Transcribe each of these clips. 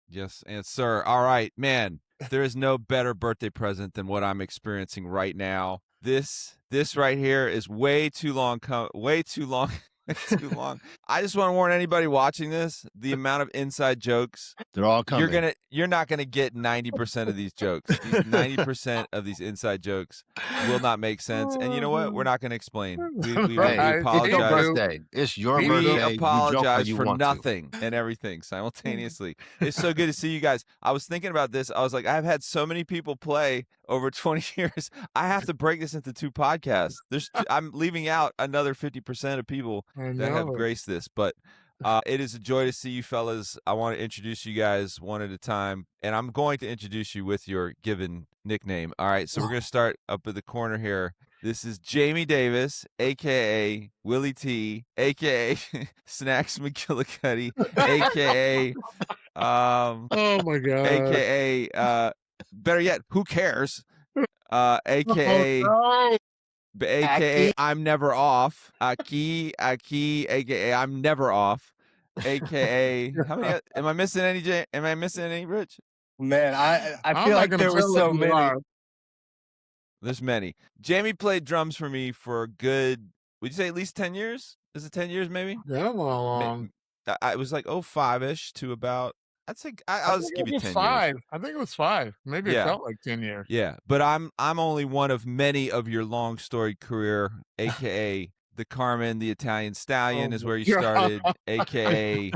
Yes, and sir. All right, man. There is no better birthday present than what I'm experiencing right now. This right here is way too long. Way too long. Too long. I just want to warn anybody watching this: the amount of inside jokes. They're all coming. You're not gonna get 90% of these jokes. These 90% of these inside jokes will not make sense. And you know what? We're not gonna explain. We Hey, it's your apologize. birthday. It's your We birthday. You joke how apologize you for want to. nothing and everything simultaneously. It's so good to see you guys. I was thinking about this. I was like, I've had so many people play over 20 years. I have to break this into 2 podcasts. I'm leaving out another 50% of people that have graced this, but it is a joy to see you fellas. I want to introduce you guys one at a time, and I'm going to introduce you with your given nickname. All right, so we're going to start up at the corner here. This is Jamie Davis, a.k.a. Willie T, a.k.a. Snacks McGillicuddy, a.k.a. Oh my God. a.k.a. Better yet, who cares? A.k.a. Oh, no. AKA I'm never off. Aki, AKA I'm never off. AKA how many am I missing any am I missing any, Rich? Man, I I'm feel not like gonna there were tell so if you many. are. There's many. Jamie played drums for me for a good, would you say at least 10 years? Is it 10 years maybe? Yeah, long. I was like 05-ish to about, I'd say I'll just give you 10 5. years. I think it was 5. Maybe it felt like 10 years. Yeah, but I'm only one of many of your long storied career, aka the Carmen, the Italian Stallion is where you started, aka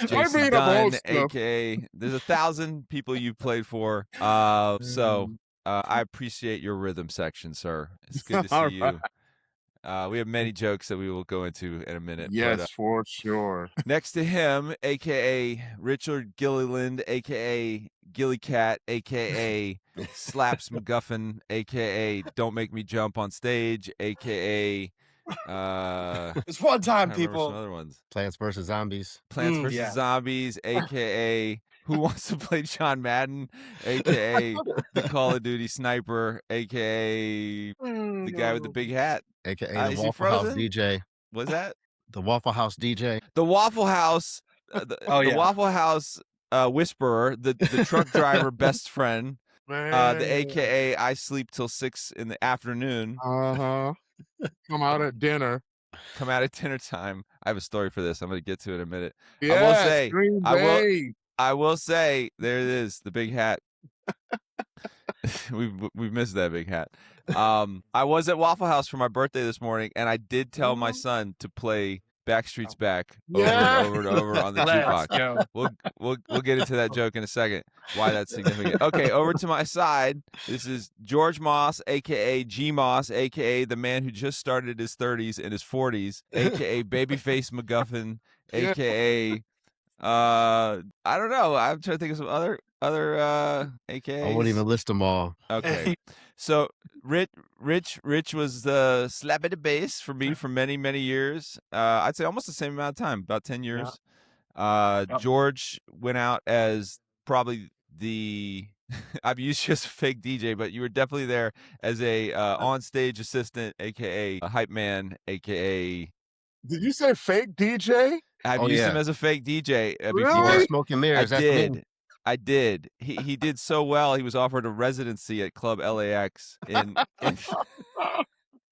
Jason Dunn, aka there's 1,000 people you've played for. So I appreciate your rhythm section, sir. It's good to see you. We have many jokes that we will go into in a minute. Yes, but, for sure. next to him, aka Richard Gilliland, aka Gilly Cat, aka Slaps McGuffin, aka Don't Make Me Jump on Stage, aka It's one time, some people. other ones. Plants vs. Zombies. Plants vs. Yeah. Zombies, aka Who Wants to Play John Madden, aka The Call of Duty Sniper, aka the guy with the big hat. AKA the Is he Waffle House frozen? DJ. What's that? The Waffle House DJ. The Waffle House, the Waffle House whisperer, the truck driver best friend, the AKA I sleep till 6 in the afternoon. Come out at dinner. Come out at dinner time. I have a story for this. I'm going to get to it in a minute. Yes, I will say, there it is, the big hat. We've missed that big hat. I was at Waffle House for my birthday this morning, and I did tell my son to play Backstreet's Back over and over on the jukebox. We'll get into that joke in a second. Why that's significant. Okay, over to my side. This is George Moss, aka G Moss, aka the man who just started his 30s and his 40s, aka Babyface McGuffin, aka I don't know. I'm trying to think of some other AKAs. I won't even list them all. Okay. So Rich was the slap at the bass for me for many, many years. I'd say almost the same amount of time, about 10 years. George went out as probably the I've used you as a fake DJ, but you were definitely there as a on-stage assistant, aka a hype man, aka. Did you say fake DJ? I've used him as a fake DJ Really? Smoking mirrors. I did. He did so well. He was offered a residency at Club LAX in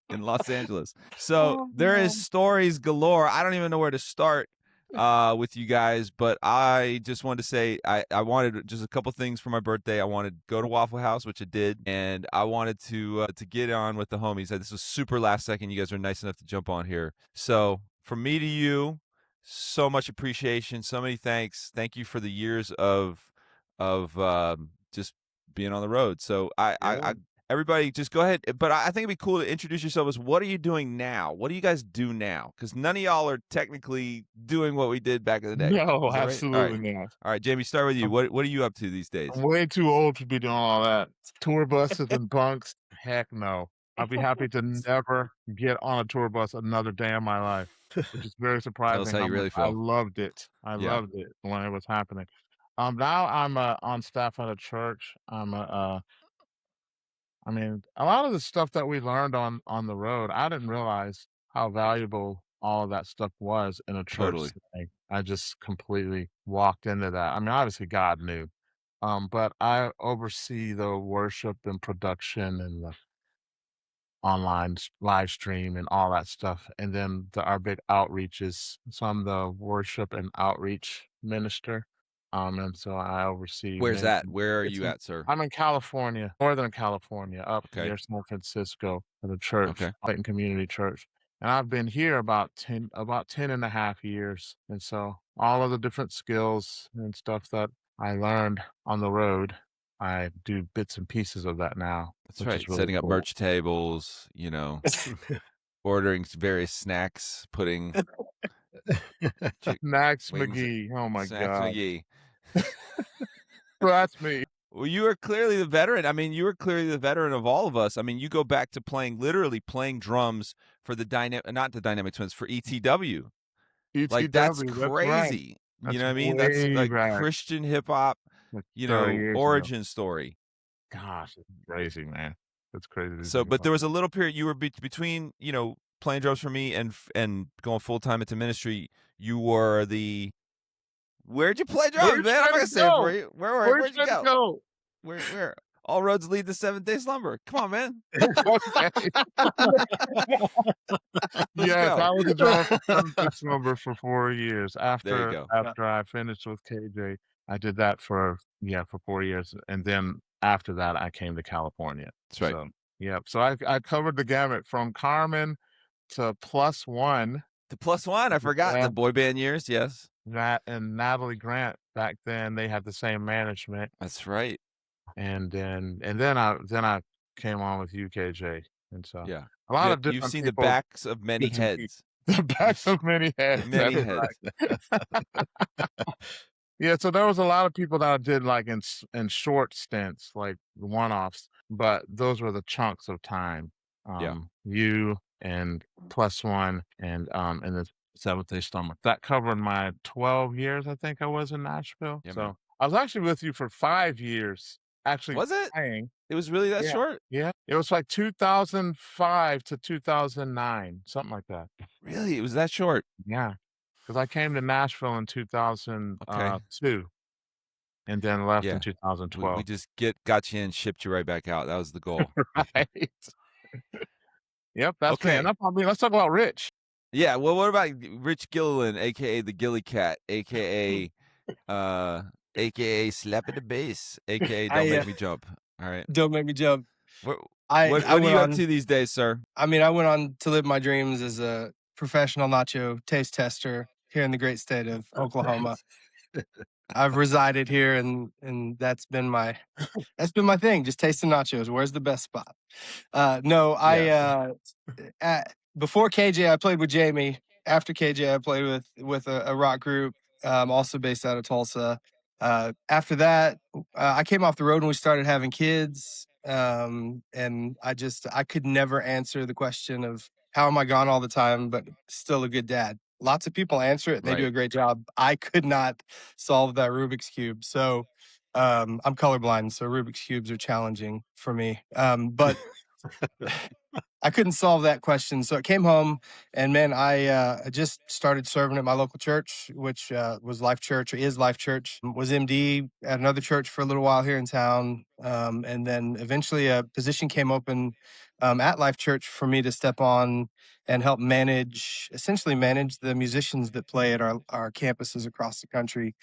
Los Angeles. So there is stories galore. I don't even know where to start with you guys, but I just wanted to say I wanted just a couple things for my birthday. I wanted to go to Waffle House, which I did, and I wanted to get on with the homies. This was super last second. You guys were nice enough to jump on here. So from me to you, so much appreciation, so many thanks. Thank you for the years of just being on the road. So I everybody just go ahead. But I think it'd be cool to introduce yourself as what are you doing now? What do you guys do now? Because none of y'all are technically doing what we did back in the day. No, absolutely not. All right, Jamie, start with you. What are you up to these days? I'm way too old to be doing all that. Tour buses and bunks. Heck no. I'll be happy to never get on a tour bus another day in my life, which is very surprising. Tell us how you really feel. I loved it. I loved it when it was happening. Now I'm on staff at a church. I mean, a lot of the stuff that we learned on the road, I didn't realize how valuable all of that stuff was in a church setting. I just completely walked into that. I mean, obviously God knew, but I oversee the worship and production and the online live stream and all that stuff. And then our big outreaches. So I'm the worship and outreach minister. And so I oversee Where's many. that? Where are It's you at, sir? I'm in California, Northern California, up Okay. near San Francisco at a church, Okay. Clayton Community Church. And I've been here about 10 and a half years. And so all of the different skills and stuff that I learned on the road, I do bits and pieces of that now, That's which right. is really Setting up cool. merch tables, ordering various snacks, putting Max wings, McGee. Oh my snacks God. McGee. So that's me. Well, you are clearly the veteran. I mean, you are clearly the veteran of all of us. I mean, you go back to literally playing drums for not the Dynamic Twins, for ETW. Like, that's ETW. That's right. crazy. You That's know what I mean? That's way like back. Christian hip hop, Like 30 years ago. origin story. Gosh, it's crazy, man. That's crazy. So, but there was a little period you were between, playing drums for me and going full time into ministry. You were where'd you play drums, man? I'm not gonna say it for you. Where'd you go? Where? All roads lead to 7-Day Slumber. Come on, man. Okay. Yes, I was a drummer for 7-Day Slumber for 4 years. There you go. After I finished with KJ, I did that for 4 years, and then after that, I came to California. That's right. So, yep. So I covered the gamut from Carmen to Plus One. To Plus One, I forgot the boy band years. Yes, that and Natalie Grant back then they had the same management. That's right. And then I came on with UKJ, and so Yeah, a lot of you've different seen people, the backs of many bits and heads. the backs of many heads. Many That's heads. right. Yeah, so there was a lot of people that I did like in short stints, like one-offs, but those were the chunks of time. Yeah. You and Plus One and the 7th-Day Slumber. That covered my 12 years, I think I was in Nashville. Yeah, So man. I was actually with you for 5 years. Actually, Was it? playing. It was really that Yeah. short? Yeah, it was like 2005 to 2009, something like that. Really? It was that short? Yeah, because I came to Nashville in 2002 and then left Yeah. in 2012. We just got you in, shipped you right back out. That was the goal. Right. Yep, that's me. Okay. Enough on me. Let's talk about Rich. Yeah. Well, what about Rich Gilliland, aka the Gilly Cat, aka aka Slap at the Bass, aka Don't Make Me Jump. All right. Don't Make Me Jump. What I are went you on up to these days, sir? I mean, I went on to live my dreams as a professional nacho taste tester here in the great state of Oklahoma. I've resided here, and that's been my thing. Just tasting nachos. Where's the best spot? No, before KJ, I played with Jamie. After KJ, I played with a rock group, also based out of Tulsa. After that, I came off the road and we started having kids. And I could never answer the question of how am I gone all the time, but still a good dad. Lots of people answer it. They do a great job. I could not solve that Rubik's Cube. So I'm colorblind, so Rubik's Cubes are challenging for me. But I couldn't solve that question. So I came home and man, I just started serving at my local church, which was Life Church or is Life Church. Was MD at another church for a little while here in town. And then eventually a position came open at Life Church for me to step on and help essentially manage the musicians that play at our campuses across the country.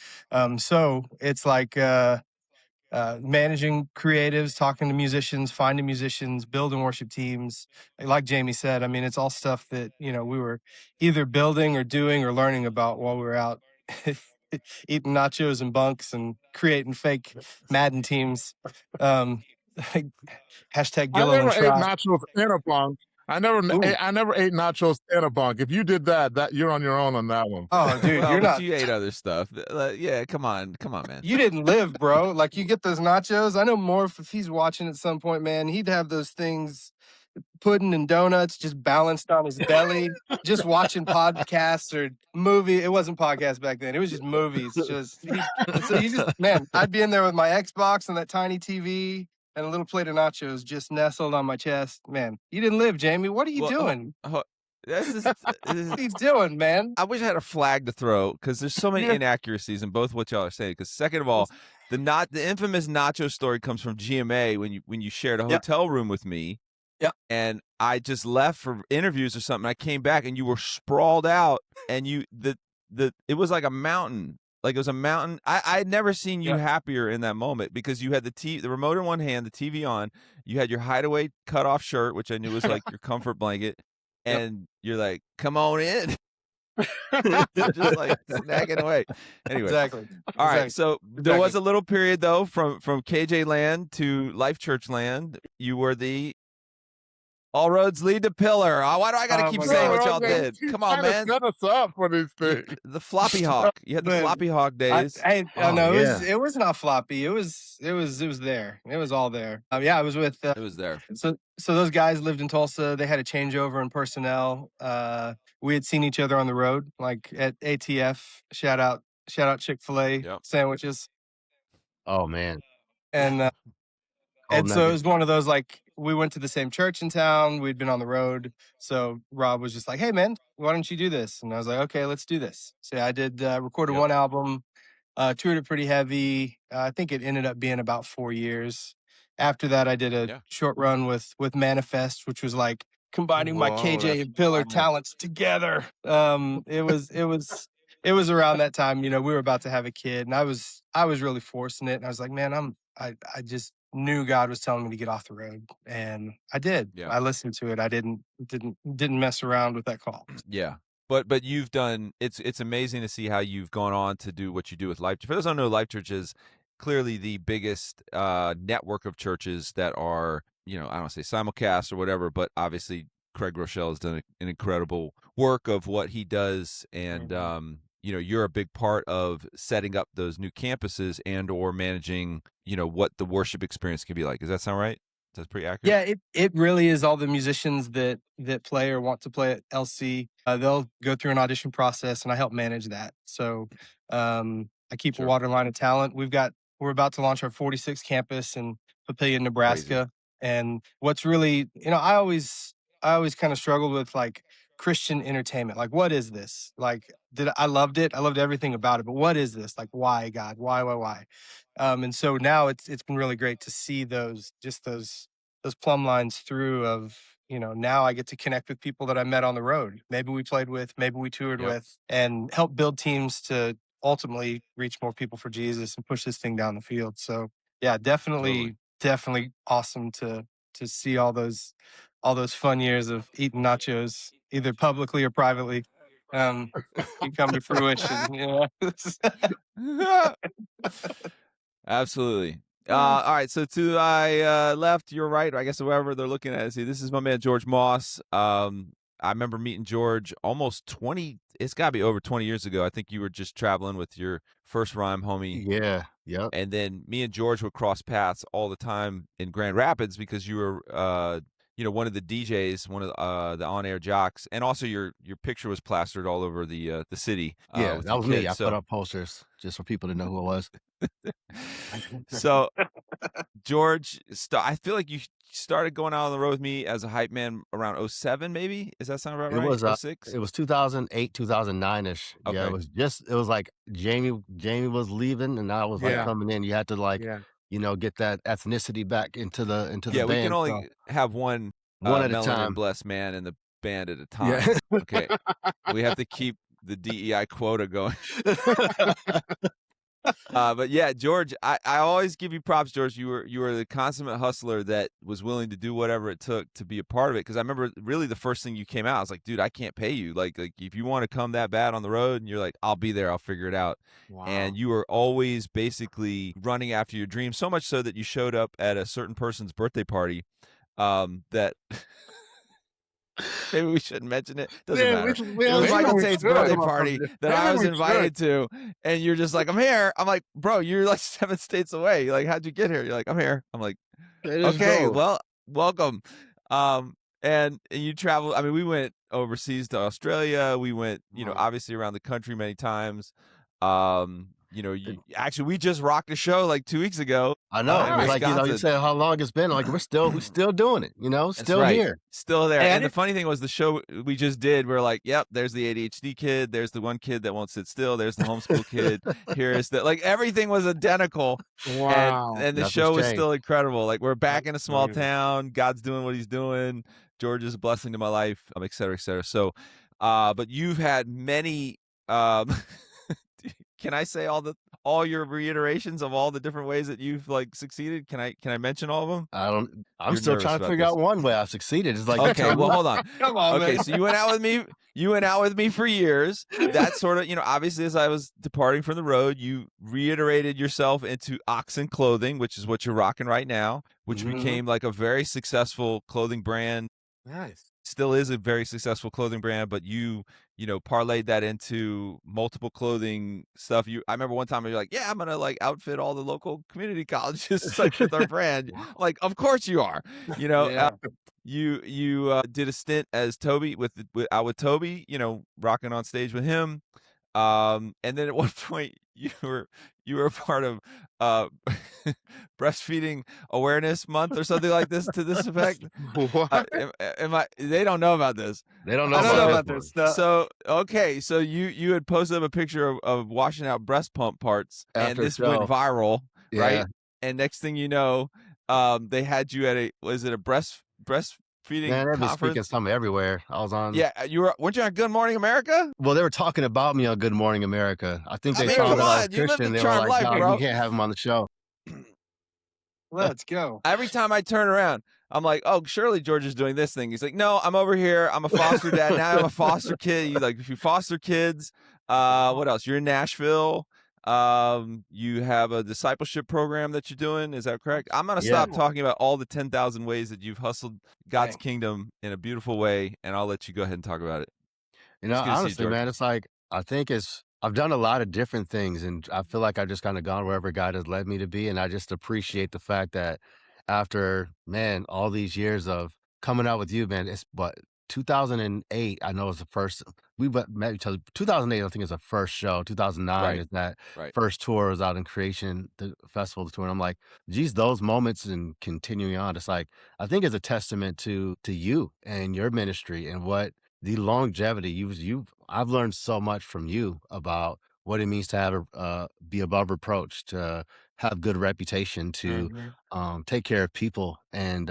So it's like managing creatives, talking to musicians, finding musicians, building worship teams. Like Jamie said, I mean, it's all stuff that, we were either building or doing or learning about while we were out eating nachos and bunks and creating fake Madden teams. Hashtag I Gilliland never ate Trot. nachos in a bunk. I never ate nachos in a bunk. If you did that you're on your own on that one. Oh, dude, Well, you're but not. you ate other stuff. Yeah, come on, man. You didn't live, bro. Like you get those nachos. I know Morph, if he's watching at some point, man, he'd have those things, pudding and donuts, just balanced on his belly, just watching podcasts or movie. It wasn't podcasts back then. It was just movies. Man, I'd be in there with my Xbox and that tiny TV and a little plate of nachos just nestled on my chest. Man, you didn't live, Jamie. What are you doing? this is What he's doing, man. I wish I had a flag to throw because there's so many Yeah. inaccuracies in both what y'all are saying. Because second of all, the infamous nacho story comes from GMA when you shared a hotel room with me. Yep. And I just left for interviews or something. I came back and you were sprawled out, and it was like a mountain. Like it was a mountain. I had never seen you happier in that moment because you had the remote in one hand, the TV on. You had your hideaway cut off shirt, which I knew was like your comfort blanket, and you're like, "Come on in." Just like snagging away. Anyway, Exactly. all right. So there was a little period though from KJ land to Life Church land. You were the all roads lead to Pillar. Why do I got to keep saying what y'all did? Come on, man. Set us up for these things. The floppy hawk. You had the floppy hawk days. No, yeah. it was not floppy. It was there. It was all there. Yeah, I was with. It was there. So those guys lived in Tulsa. They had a changeover in personnel. We had seen each other on the road, like at ATF. Shout out Chick-fil-A sandwiches. Oh man. And Cold so it nuggets. was one of those, like, we went to the same church in town. We'd been on the road. So Rob was just like, "Hey, man, why don't you do this?" And I was like, "Okay, let's do this." So yeah, I did recorded one album, toured it pretty heavy. I think it ended up being about 4 years. After that, I did a short run with Manifest, which was like combining my KJ and Pillar talents together. It was around that time, you know, we were about to have a kid, and I was really forcing it. And I was like, man, I just knew God was telling me to get off the road, and I did. Yeah. I listened to it. I didn't mess around with that call. Yeah. But you've done it's amazing to see how you've gone on to do what you do with Life. For those who don't know, Life Church is clearly the biggest network of churches that are, you know, I don't say simulcast or whatever, but obviously Craig Rochelle has done an incredible work of what he does, and you know, you're a big part of setting up those new campuses and or managing, you know, what the worship experience can be like. Does that sound right? That's pretty accurate. Yeah, it really is. All the musicians that play or want to play at LC, they'll go through an audition process, and I help manage that. So I keep a water line of talent. We're about to launch our 46th campus in Papillion, Nebraska. And what's really, you know, I always kind of struggled with, like, Christian entertainment. Like, what is this? Like, I loved it. I loved everything about it. But what is this? Like, why, God? Why? And so now it's been really great to see those plumb lines through of, you know, now I get to connect with people that I met on the road. Maybe we played with, maybe we toured with, and help build teams to ultimately reach more people for Jesus and push this thing down the field. So yeah, definitely awesome to see all those fun years of eating nachos, either publicly or privately, come to fruition. Yeah. Absolutely. All right. So to my left, your right, or I guess wherever they're looking at it. See, this is my man George Moss. I remember meeting George almost 20. It's got to be over 20 years ago. I think you were just traveling with your first rhyme homie. Yeah. Yep. And then me and George would cross paths all the time in Grand Rapids because you were, you know, one of the DJs, one of the on-air jocks, and also your picture was plastered all over the city. Yeah, with that your was me. kids. I put up posters just for people to know who I was. So George, I feel like you started going out on the road with me as a hype man around 07, maybe. Does that sound about right? It was 06? It was 2008, 2009ish. Okay. Yeah, it was like Jamie was leaving, and I was like coming in. You had to you know, get that ethnicity back into the Yeah, band. we can only have one at a melanin time. blessed man in the band at a time. Yeah. Okay, we have to keep the DEI quota going. But yeah, George, I always give you props, George. You were the consummate hustler that was willing to do whatever it took to be a part of it. Because I remember really the first thing you came out, I was like, dude, I can't pay you. Like if you want to come that bad on the road, and you're like, I'll be there, I'll figure it out. Wow. And you were always basically running after your dreams, so much so that you showed up at a certain person's birthday party. That maybe we shouldn't mention it. Doesn't matter. It was Michael Tate's birthday party that I was invited to, and you're just like, I'm here. I'm like, bro, you're like 7 states away. Like, how'd you get here? You're like, I'm here. I'm like, okay, well, welcome. And you traveled. I mean, we went overseas to Australia. We went, you know, obviously around the country many times. actually we just rocked a show like 2 weeks ago. I know. In It was like, you Wisconsin. said how long it's been. Like, we're still doing it, That's still right. here. Still there. And the funny thing was the show we just did, we're like, yep, there's the ADHD kid. There's the one kid that won't sit still. There's the homeschool kid. Here's the, like, everything was identical. Wow. And the show was still incredible. Like, we're back in a small town. God's doing what he's doing. George is a blessing to my life, et cetera, et cetera. So, but you've had many, can I say all your reiterations of all the different ways that you've like succeeded? Can I mention all of them? I'm still trying to figure out one way I've succeeded. It's like, okay, well, hold on. Come on, okay, man. so you went out with me. You went out with me for years. That sort of, obviously as I was departing from the road, you reiterated yourself into Oxen Clothing, which is what you're rocking right now, which became like a very successful clothing brand. Nice. Still is a very successful clothing brand, but you parlayed that into multiple clothing stuff. I remember one time you're like, yeah, I'm gonna like outfit all the local community colleges like with our brand. Like, of course you are. You did a stint as Toby with Toby, rocking on stage with him. And then at one point you were a part of breastfeeding awareness month or something like this, to this effect. What? They don't know about this. They don't know I don't know about this. No. So okay, so you had posted up a picture of washing out breast pump parts, and this went viral, right? And next thing you know, they had you at was it a breastfeeding Man, they've been conference? speaking something everywhere. I was on. Yeah, weren't you on Good Morning America? Well, they were talking about me on Good Morning America. I think they saw come that I was on, you live Christian. the They were charmed like, life, "No, bro." you can't have him on the show." Let's go. Every time I turn around, I'm like, oh, surely George is doing this thing. He's like, no, I'm over here. I'm a foster dad. Now I'm a foster kid. If you foster kids, what else? You're in Nashville. You have a discipleship program that you're doing. Is that correct? I'm going to stop talking about all the 10,000 ways that you've hustled God's kingdom in a beautiful way, and I'll let you go ahead and talk about it. Honestly, man, it's like, I've done a lot of different things, and I feel like I've just kind of gone wherever God has led me to be. And I just appreciate the fact that after, man, all these years of coming out with you, man, it's 2008, I know is the first, we met each other. 2008, I think is the first show. 2009 is that first tour was out in Creation, the festival tour. And I'm like, geez, those moments and continuing on, it's like, I think it's a testament to you and your ministry and what the longevity I've learned so much from you about what it means to have be above reproach, to have good reputation, to take care of people. And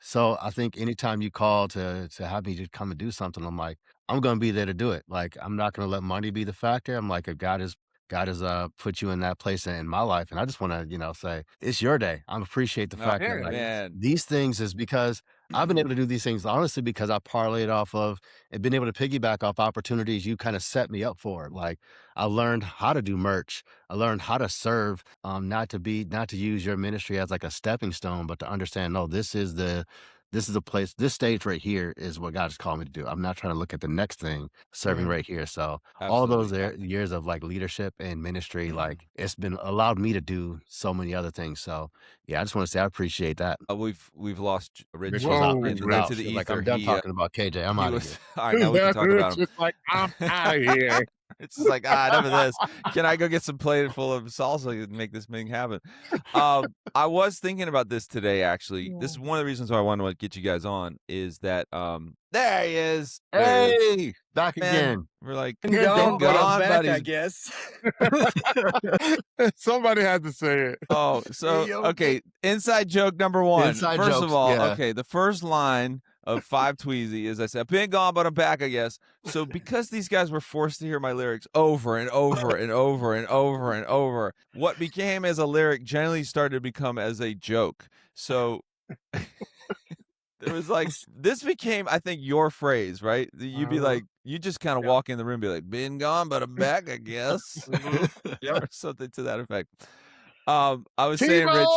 so I think anytime you call to have me to come and do something, I'm like, I'm gonna be there to do it. Like, I'm not gonna let money be the factor. I'm like, if God has put you in that place in my life, and I just want to say it's your day. I appreciate the fact that like, these things is because I've been able to do these things honestly because I parlayed off of and been able to piggyback off opportunities you kind of set me up for. Like, I learned how to do merch. I learned how to serve, not to use your ministry as like a stepping stone, but to understand, no, this is the place, this stage right here is what God has called me to do. I'm not trying to look at the next thing, serving right here. So all those years of like leadership and ministry, like it's been allowed me to do so many other things. So yeah, I just want to say I appreciate that. We've lost Rich into the ether. Like, I'm done talking about KJ. I'm out of here. All right, now we can talk about him. Just like, I'm out of here. It's just like, enough of this. Can I go get some plate full of salsa and make this thing happen? I was thinking about this today, actually. This is one of the reasons why I wanted to get you guys on, is that there he is. Hey, back again. We're like, gone, buddy. I guess. Somebody had to say it. Oh, so okay. Inside joke number one. First of all, okay, the first line of Five Tweezy is, I said, I've been gone, but I'm back, I guess. So because these guys were forced to hear my lyrics over and over and over and over and over, what became as a lyric generally started to become as a joke. So it was like, this became, I think, your phrase, right? You'd be like, you just kind of walk in the room and be like, been gone, but I'm back, I guess. Or something to that effect. I was saying, Rich.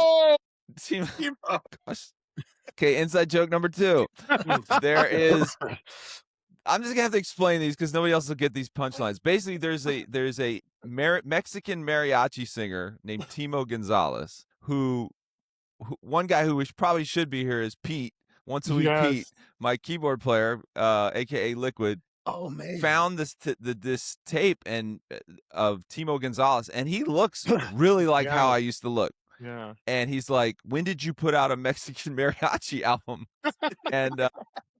Gosh. Okay, inside joke number two. There is, I'm just gonna have to explain these because nobody else will get these punchlines. Basically, there's a Mexican mariachi singer named Timo Gonzalez who one guy who probably should be here is Pete. Once a week, Pete, my keyboard player, aka Liquid. Oh man. found this tape and of Timo Gonzalez, and he looks really like how I used to look. Yeah. And he's like, "When did you put out a Mexican mariachi album?" And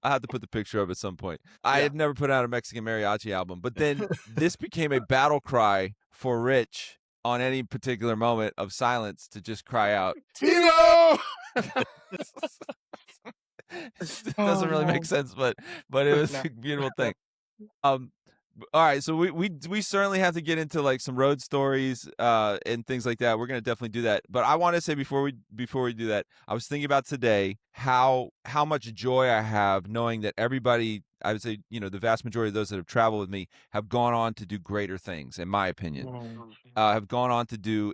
I have to put the picture up at some point. I had never put out a Mexican mariachi album, but then this became a battle cry for Rich on any particular moment of silence to just cry out, Timo! It doesn't really make sense, but it was a beautiful thing. All right, so we certainly have to get into like some road stories and things like that. We're gonna definitely do that. But I want to say before we do that, I was thinking about today how much joy I have knowing that everybody, I would say, the vast majority of those that have traveled with me have gone on to do greater things, in my opinion. Have gone on to do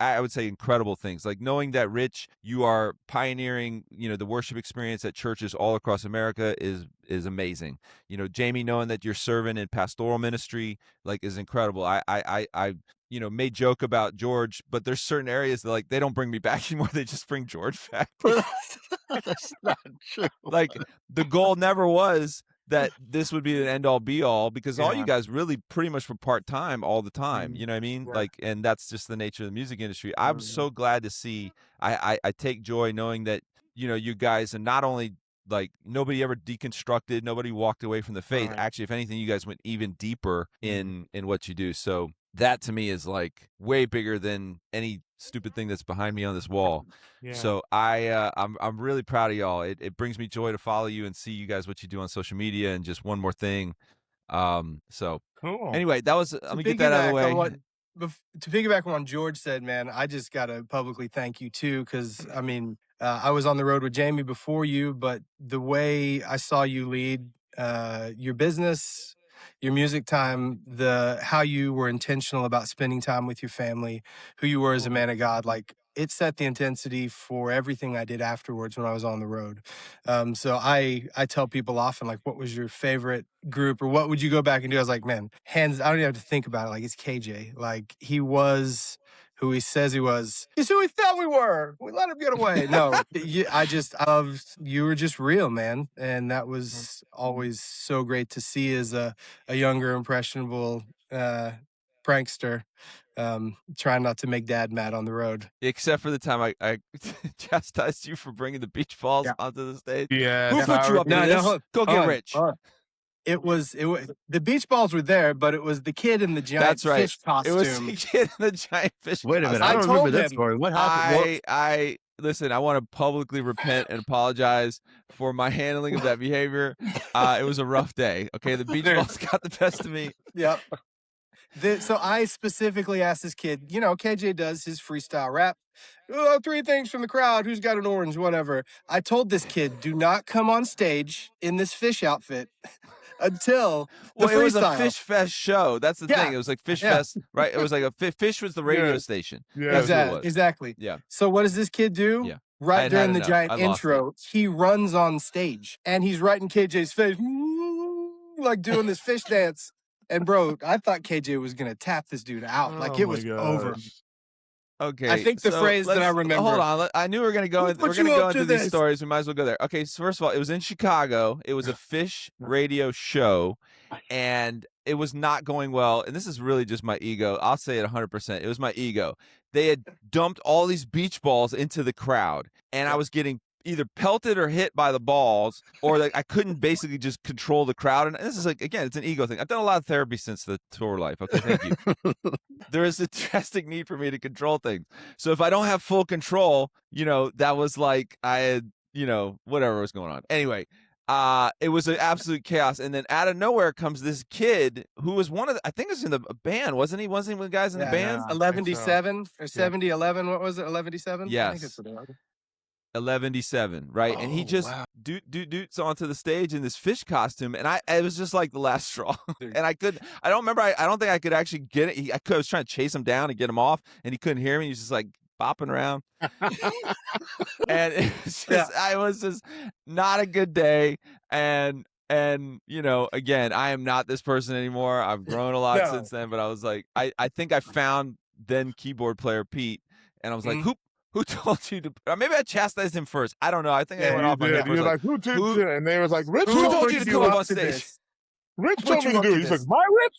I would say incredible things, like knowing that Rich, you are pioneering the worship experience at churches all across America is amazing. Jamie, knowing that you're serving in pastoral ministry like is incredible. I made joke about George, but there's certain areas that like they don't bring me back anymore, they just bring George back. That's not true. Like the goal never was that this would be an end all be all, because all you guys really pretty much were part-time all the time. You know what I mean? Like, and that's just the nature of the music industry. I'm so glad to see, I take joy knowing that, you guys, and not only like nobody ever deconstructed, nobody walked away from the faith. Actually, if anything, you guys went even deeper in what you do. So that to me is like way bigger than any stupid thing that's behind me on this wall. So I'm really proud of y'all. It brings me joy to follow you and see you guys, what you do on social media. And just one more thing, so Cool. anyway, that was, let me get that out of the way. To piggyback on what George said, man, I just gotta publicly thank you too, because I mean, I was on the road with Jamie before you, but the way I saw you lead your business, your music time, how you were intentional about spending time with your family, who you were as a man of God, like it set the intensity for everything I did afterwards when I was on the road. So I tell people often, like, what was your favorite group, or what would you go back and do? I was like, man, hands, I don't even have to think about it. Like, it's KJ. Like, he was who he says he was. He's who we thought we were. We let him get away. No, I loved, you were just real, man. And that was always so great to see as a younger, impressionable prankster, trying not to make dad mad on the road. Except for the time I chastised you for bringing the beach balls onto the stage. Yeah. Who put you up to this? Go get Rich. It was the beach balls were there, but it was the kid in the giant fish costume. It was the kid in the giant fish Wait a minute, I I don't remember told that him. story. What happened? I listen, I want to publicly repent and apologize for my handling of that behavior. It was a rough day. Okay, the beach balls got the best of me. Yep. So I specifically asked this kid, KJ does his freestyle rap. Oh, 3 things from the crowd. Who's got an orange? Whatever. I told this kid, do not come on stage in this fish outfit until the freestyle. It was a Fish Fest show. That's the thing. It was like Fish Fest, right? It was like Fish was the radio station. That's what it was. Exactly. Yeah. So what does this kid do? Yeah. Right during the giant intro, he runs on stage and he's right in KJ's face, like doing this fish dance. And bro, I thought KJ was gonna tap this dude out. Like it was over. Okay, I think the phrase that I remember. Hold on, I knew we were gonna go. We're gonna go into these stories. We might as well go there. Okay, so first of all, it was in Chicago. It was a fish radio show, and it was not going well. And this is really just my ego. I'll say it 100%. It was my ego. They had dumped all these beach balls into the crowd, and I was getting either pelted or hit by the balls, or like I couldn't basically just control the crowd. And this is like, again, it's an ego thing. I've done a lot of therapy since the tour life. Okay, thank you. There is a drastic need for me to control things. So if I don't have full control, that was like I had, whatever was going on. Anyway, it was an absolute chaos. And then out of nowhere comes this kid who was one of the, I think it was in the band, wasn't he? Wasn't he one of the guys in the band? 11-7 or 70-11. What was it? 11-7? Yes. I think it's 11-7, right? And he just doots onto the stage in this fish costume, and it was just like the last straw. And I don't remember. I don't think I could actually get it. I was trying to chase him down and get him off, and he couldn't hear me. He was just like bopping around, and it was just, I was just not a good day. And again, I am not this person anymore. I've grown a lot since then, but I was like, I think I found then keyboard player Pete, and I was like, who told you to? Or maybe I chastised him first. I don't know. I think I went off on him first. You're like, who did it? And they was like, Rich, who told you to come up on stage? Rich Put told me you to up do to it. He's like, this. my Rich?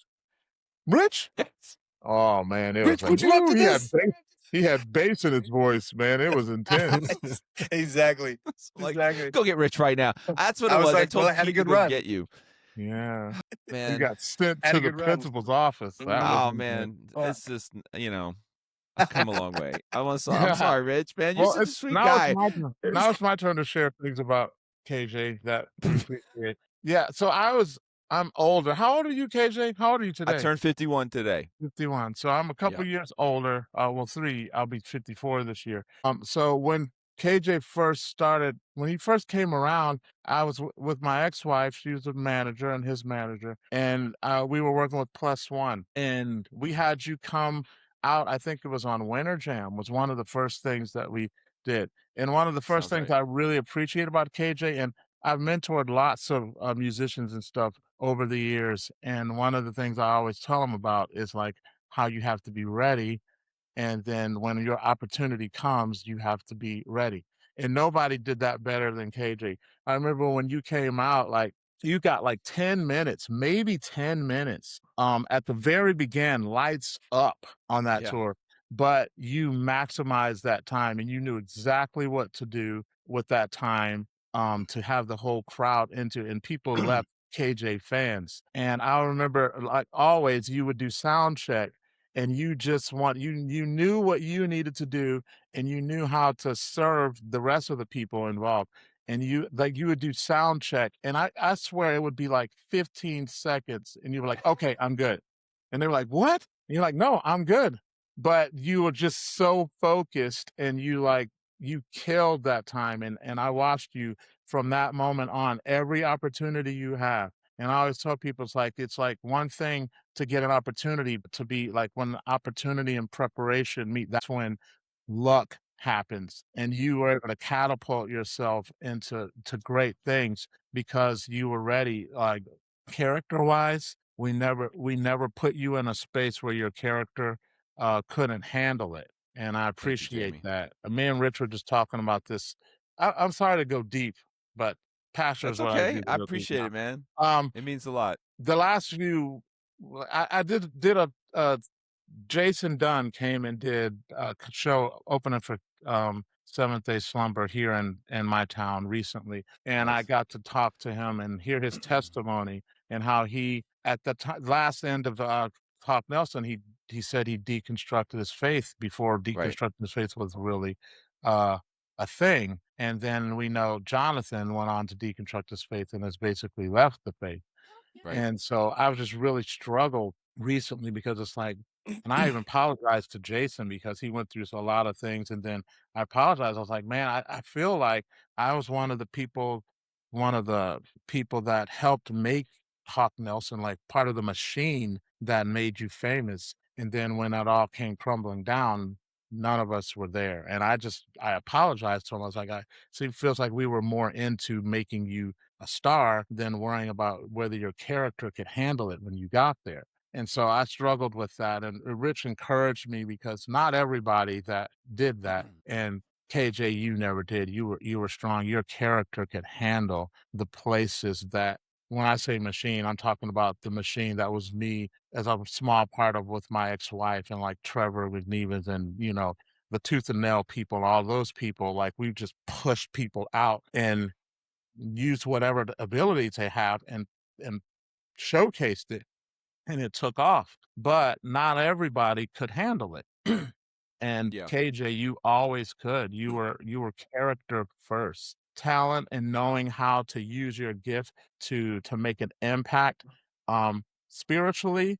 Rich? Yes. Oh man, it was Rich like, put you up woo, to this. he had bass in his voice, man. It was intense. Exactly. Like, Exactly. go get Rich right now. That's what I it was was. I like, well, told I had a Pete to good go run. get you. Yeah. He Man. got sent Had to a the good run. principal's office. That was Oh intense. man. Well, It's just, I've come a long way. I'm sorry, Rich, man. You're Well, such a it's sweet now it's guy. my turn. Now it's my turn to share things about KJ that we appreciate. Yeah, so I'm older. How old are you, KJ? How old are you I today? turned 51 today. 51. So I'm a couple years older. Well, 3. I'll be 54 this year. So when KJ first started, when he first came around, I was with my ex-wife. She was a manager and his manager, and we were working with Plus One, and we had you come out. I think it was on Winter Jam. Was one of the first things that we did, and one of the first Sounds things right. I really appreciate about KJ, and I've mentored lots of musicians and stuff over the years, and one of the things I always tell them about is like how you have to be ready, and then when your opportunity comes, you have to be ready. And nobody did that better than KJ. I remember when you came out, like you got like 10 minutes, maybe 10 minutes at the very beginning, lights up on that Yeah. tour, but you maximized that time and you knew exactly what to do with that time to have the whole crowd into, and people left KJ fans. And I remember, like always, you would do sound check, and you just you knew what you needed to do, and you knew how to serve the rest of the people involved. And you would do sound check, and I swear it would be like 15 seconds, and you were like, okay, I'm good. And they were like, what? And you're like, no, I'm good. But you were just so focused, and you killed that time. And I watched you from that moment on, every opportunity you have. And I always tell people, it's like one thing to get an opportunity, to be like, when opportunity and preparation meet, that's when luck happens, and you were able to catapult yourself into great things because you were ready. Like, character wise, we never put you in a space where your character couldn't handle it, and I Thank you, appreciate Jamie. that. Me and Rich were just talking about this. I'm sorry to go deep, but pastor That's is what I okay. do. I appreciate it, man. It means a lot. The last few, I did a Jason Dunn came and did a show opening for Seventh Day Slumber here in my town recently, and I Nice. got to talk to him and hear his testimony, and how he, at the last end of Hawk Nelson, he said he deconstructed his faith before Right. deconstructing his faith was really a thing. And then we know Jonathan went on to deconstruct his faith and has basically left the faith. Right. And so I was just really struggled recently, because it's like, and I even apologized to Jason because he went through a lot of things. And then I apologized. I was like, man, I feel like I was one of the people that helped make Hawk Nelson, like part of the machine that made you famous. And then when that all came crumbling down, none of us were there. And I apologized to him. I was like, so it feels like we were more into making you a star than worrying about whether your character could handle it when you got there. And so I struggled with that. And Rich encouraged me, because not everybody that did that. And KJ, you never did. You were strong. Your character could handle the places that, when I say machine, I'm talking about the machine that was me, as a small part of, with my ex-wife, and like Trevor McNevens, and the Tooth and Nail people, all those people. Like, we just pushed people out and used whatever ability they have, and showcased it, and it took off. But not everybody could handle it. And Yeah. KJ, you always could. You were character first. Talent and knowing how to use your gift to make an impact, spiritually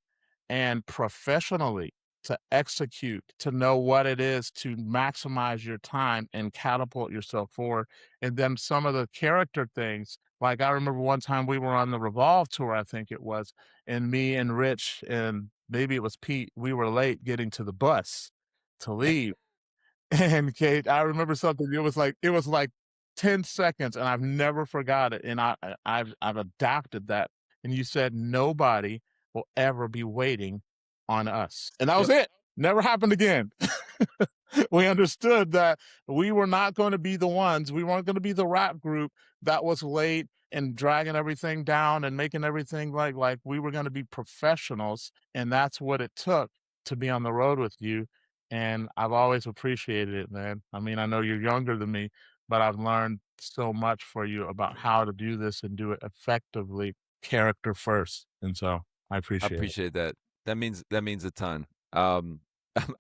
and professionally, to execute, to know what it is to maximize your time and catapult yourself forward. And then some of the character things, like I remember one time we were on the Revolve tour, I think it was, and me and Rich and maybe it was Pete, we were late getting to the bus to leave. And Kate, I remember something. It was like 10 seconds, and I've never forgot it. And I've adapted that. And you said nobody will ever be waiting on us, and that was it. Never happened again. We understood that we were not going to be the ones. We weren't going to be the rap group that was late and dragging everything down and making everything like we were going to be professionals, and that's what it took to be on the road with you. And I've always appreciated it, man. I mean, I know you're younger than me, but I've learned so much for you about how to do this and do it effectively, character first. And so I I appreciate it. appreciate that. That means a ton. Um,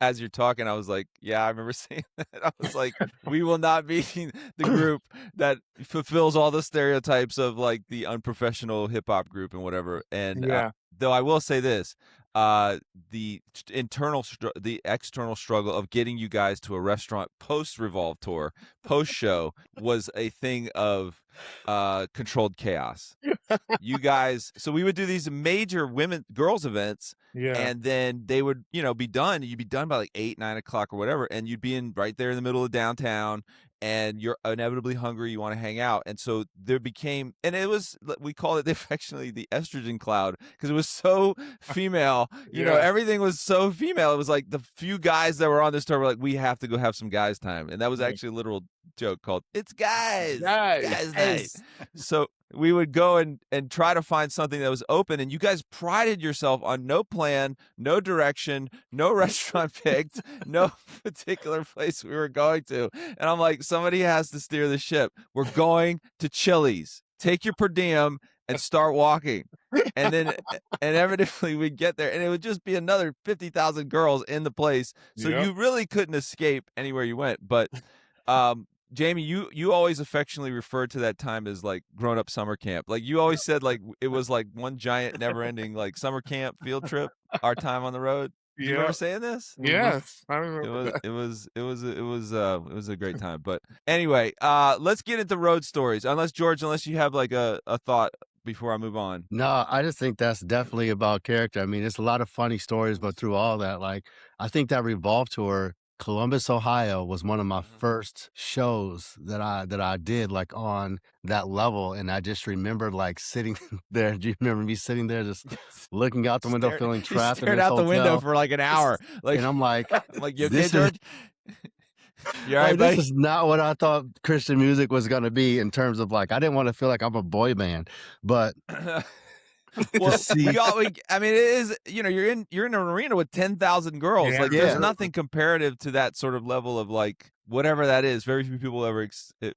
as you're talking, I was like, yeah, I remember saying that. I was like, we will not be the group that fulfills all the stereotypes of like the unprofessional hip hop group and whatever. And Yeah. though I will say this, the the external struggle of getting you guys to a restaurant post Revolve tour, post show, was a thing of controlled chaos. You guys, so we would do these major girls events, Yeah. and then they would, be done. You'd be done by like 8, 9 o'clock or whatever, and you'd be in right there in the middle of downtown, and you're inevitably hungry. You want to hang out, and so there became, and it was, we call it affectionately the estrogen cloud, because it was so female. Yeah. Everything was so female. It was like the few guys that were on this tour were like, we have to go have some guys time, and that was actually a literal joke called "It's guys night." So we would go and try to find something that was open, and you guys prided yourself on no plan, no direction, no restaurant picked, no particular place we were going to. And I'm like, somebody has to steer the ship. We're going to Chili's. Take your per diem and start walking. And then inevitably we'd get there, and it would just be another 50,000 girls in the place. So you really couldn't escape anywhere you went. But Jamie, you always affectionately referred to that time as like grown up summer camp. Like you always said, like it was like one giant, never ending like summer camp field trip. Our time on the road. Do you remember saying this? Yes, I remember that. It was a great time. But anyway, let's get into road stories. Unless you have like a thought before I move on. No, I just think that's definitely about character. I mean, it's a lot of funny stories, but through all that, like I think that Revolve tour, Columbus, Ohio, was one of my first shows that I did like on that level, and I just remember like sitting there. Do you remember me sitting there just looking out the window, feeling trapped in stared this out the window hotel? for like an hour, like, and I'm like, you okay, this is George? You all right, like, buddy? this is not what I thought Christian music was going to be in terms of like, I didn't want to feel like I'm a boy band, but Well, I mean, it is, you're in an arena with 10,000 girls. Yeah. Like, there's nothing comparative to that sort of level of like whatever that is. Very few people ever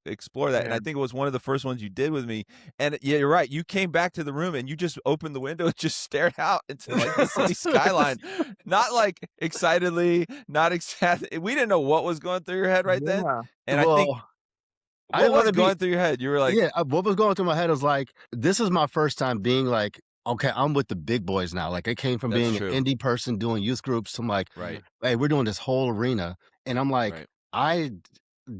explore that. And I think it was one of the first ones you did with me. And yeah, you're right. You came back to the room and you just opened the window and just stared out into like the city skyline. Not like excitedly, not excited. We didn't know what was going through your head right then. And I think what was going through your head? You were like, yeah, what was going through my head was like, this is my first time being like, okay, I'm with the big boys now. Like, I came from being an indie person doing youth groups. I'm like, hey, we're doing this whole arena. And I'm like, I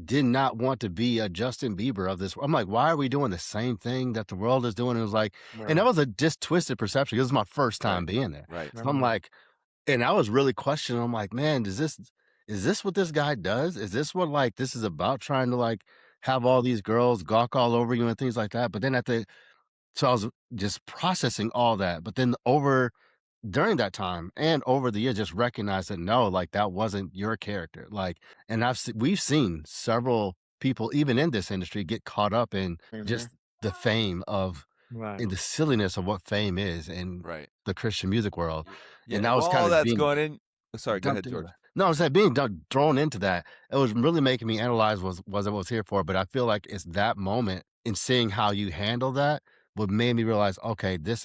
did not want to be a Justin Bieber of this. I'm like, why are we doing the same thing that the world is doing? And it was like, and that was a just twisted perception. This is my first time being there. So I'm like, and I was really questioning. I'm like, man, is this what this guy does? Is this what like this is about, trying to like have all these girls gawk all over you and things like that? But then so I was just processing all that. But then during that time and over the year, just recognized that no, like that wasn't your character. Like, and we've seen several people, even in this industry, get caught up in just the fame of, in the silliness of what fame is in the Christian music world. Yeah, and that was kind of that's going in. Sorry, go ahead, George. No, I'm saying being thrown into that, it was really making me analyze what I was here for. But I feel like it's that moment in seeing how you handle that what made me realize, okay, this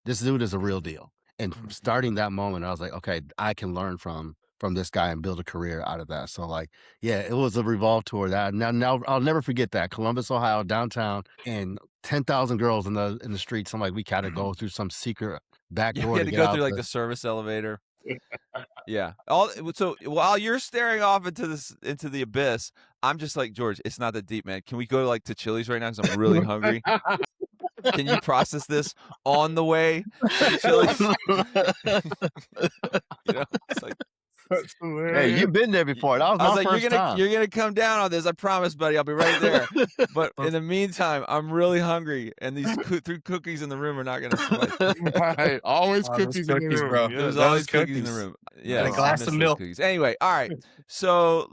dude is a real deal. And from starting that moment, I was like, okay, I can learn from this guy and build a career out of that. So like, yeah, it was a Revolve tour. That now I'll never forget that. Columbus, Ohio, downtown, and 10,000 girls in the streets. I'm like, we gotta go through some secret back door. You had to go through like the service elevator. Yeah. So while you're staring off into the abyss, I'm just like, George, it's not that deep, man. Can we go like to Chili's right now? Because I'm really hungry. Can you process this on the way to Chili's? It's like, That's Hey, hilarious. you've been there before. That was I was my like, first time. you're gonna come down on this. I promise, buddy. I'll be right there. But in the meantime, I'm really hungry, and these 3 cookies in the room are not gonna suffice. Right. Always Oh, those cookies in the cookies, room. bro. Yeah. There's Those always cookies in the cookies. room. And Yes, a I glass miss of those milk. cookies. Anyway, all right. So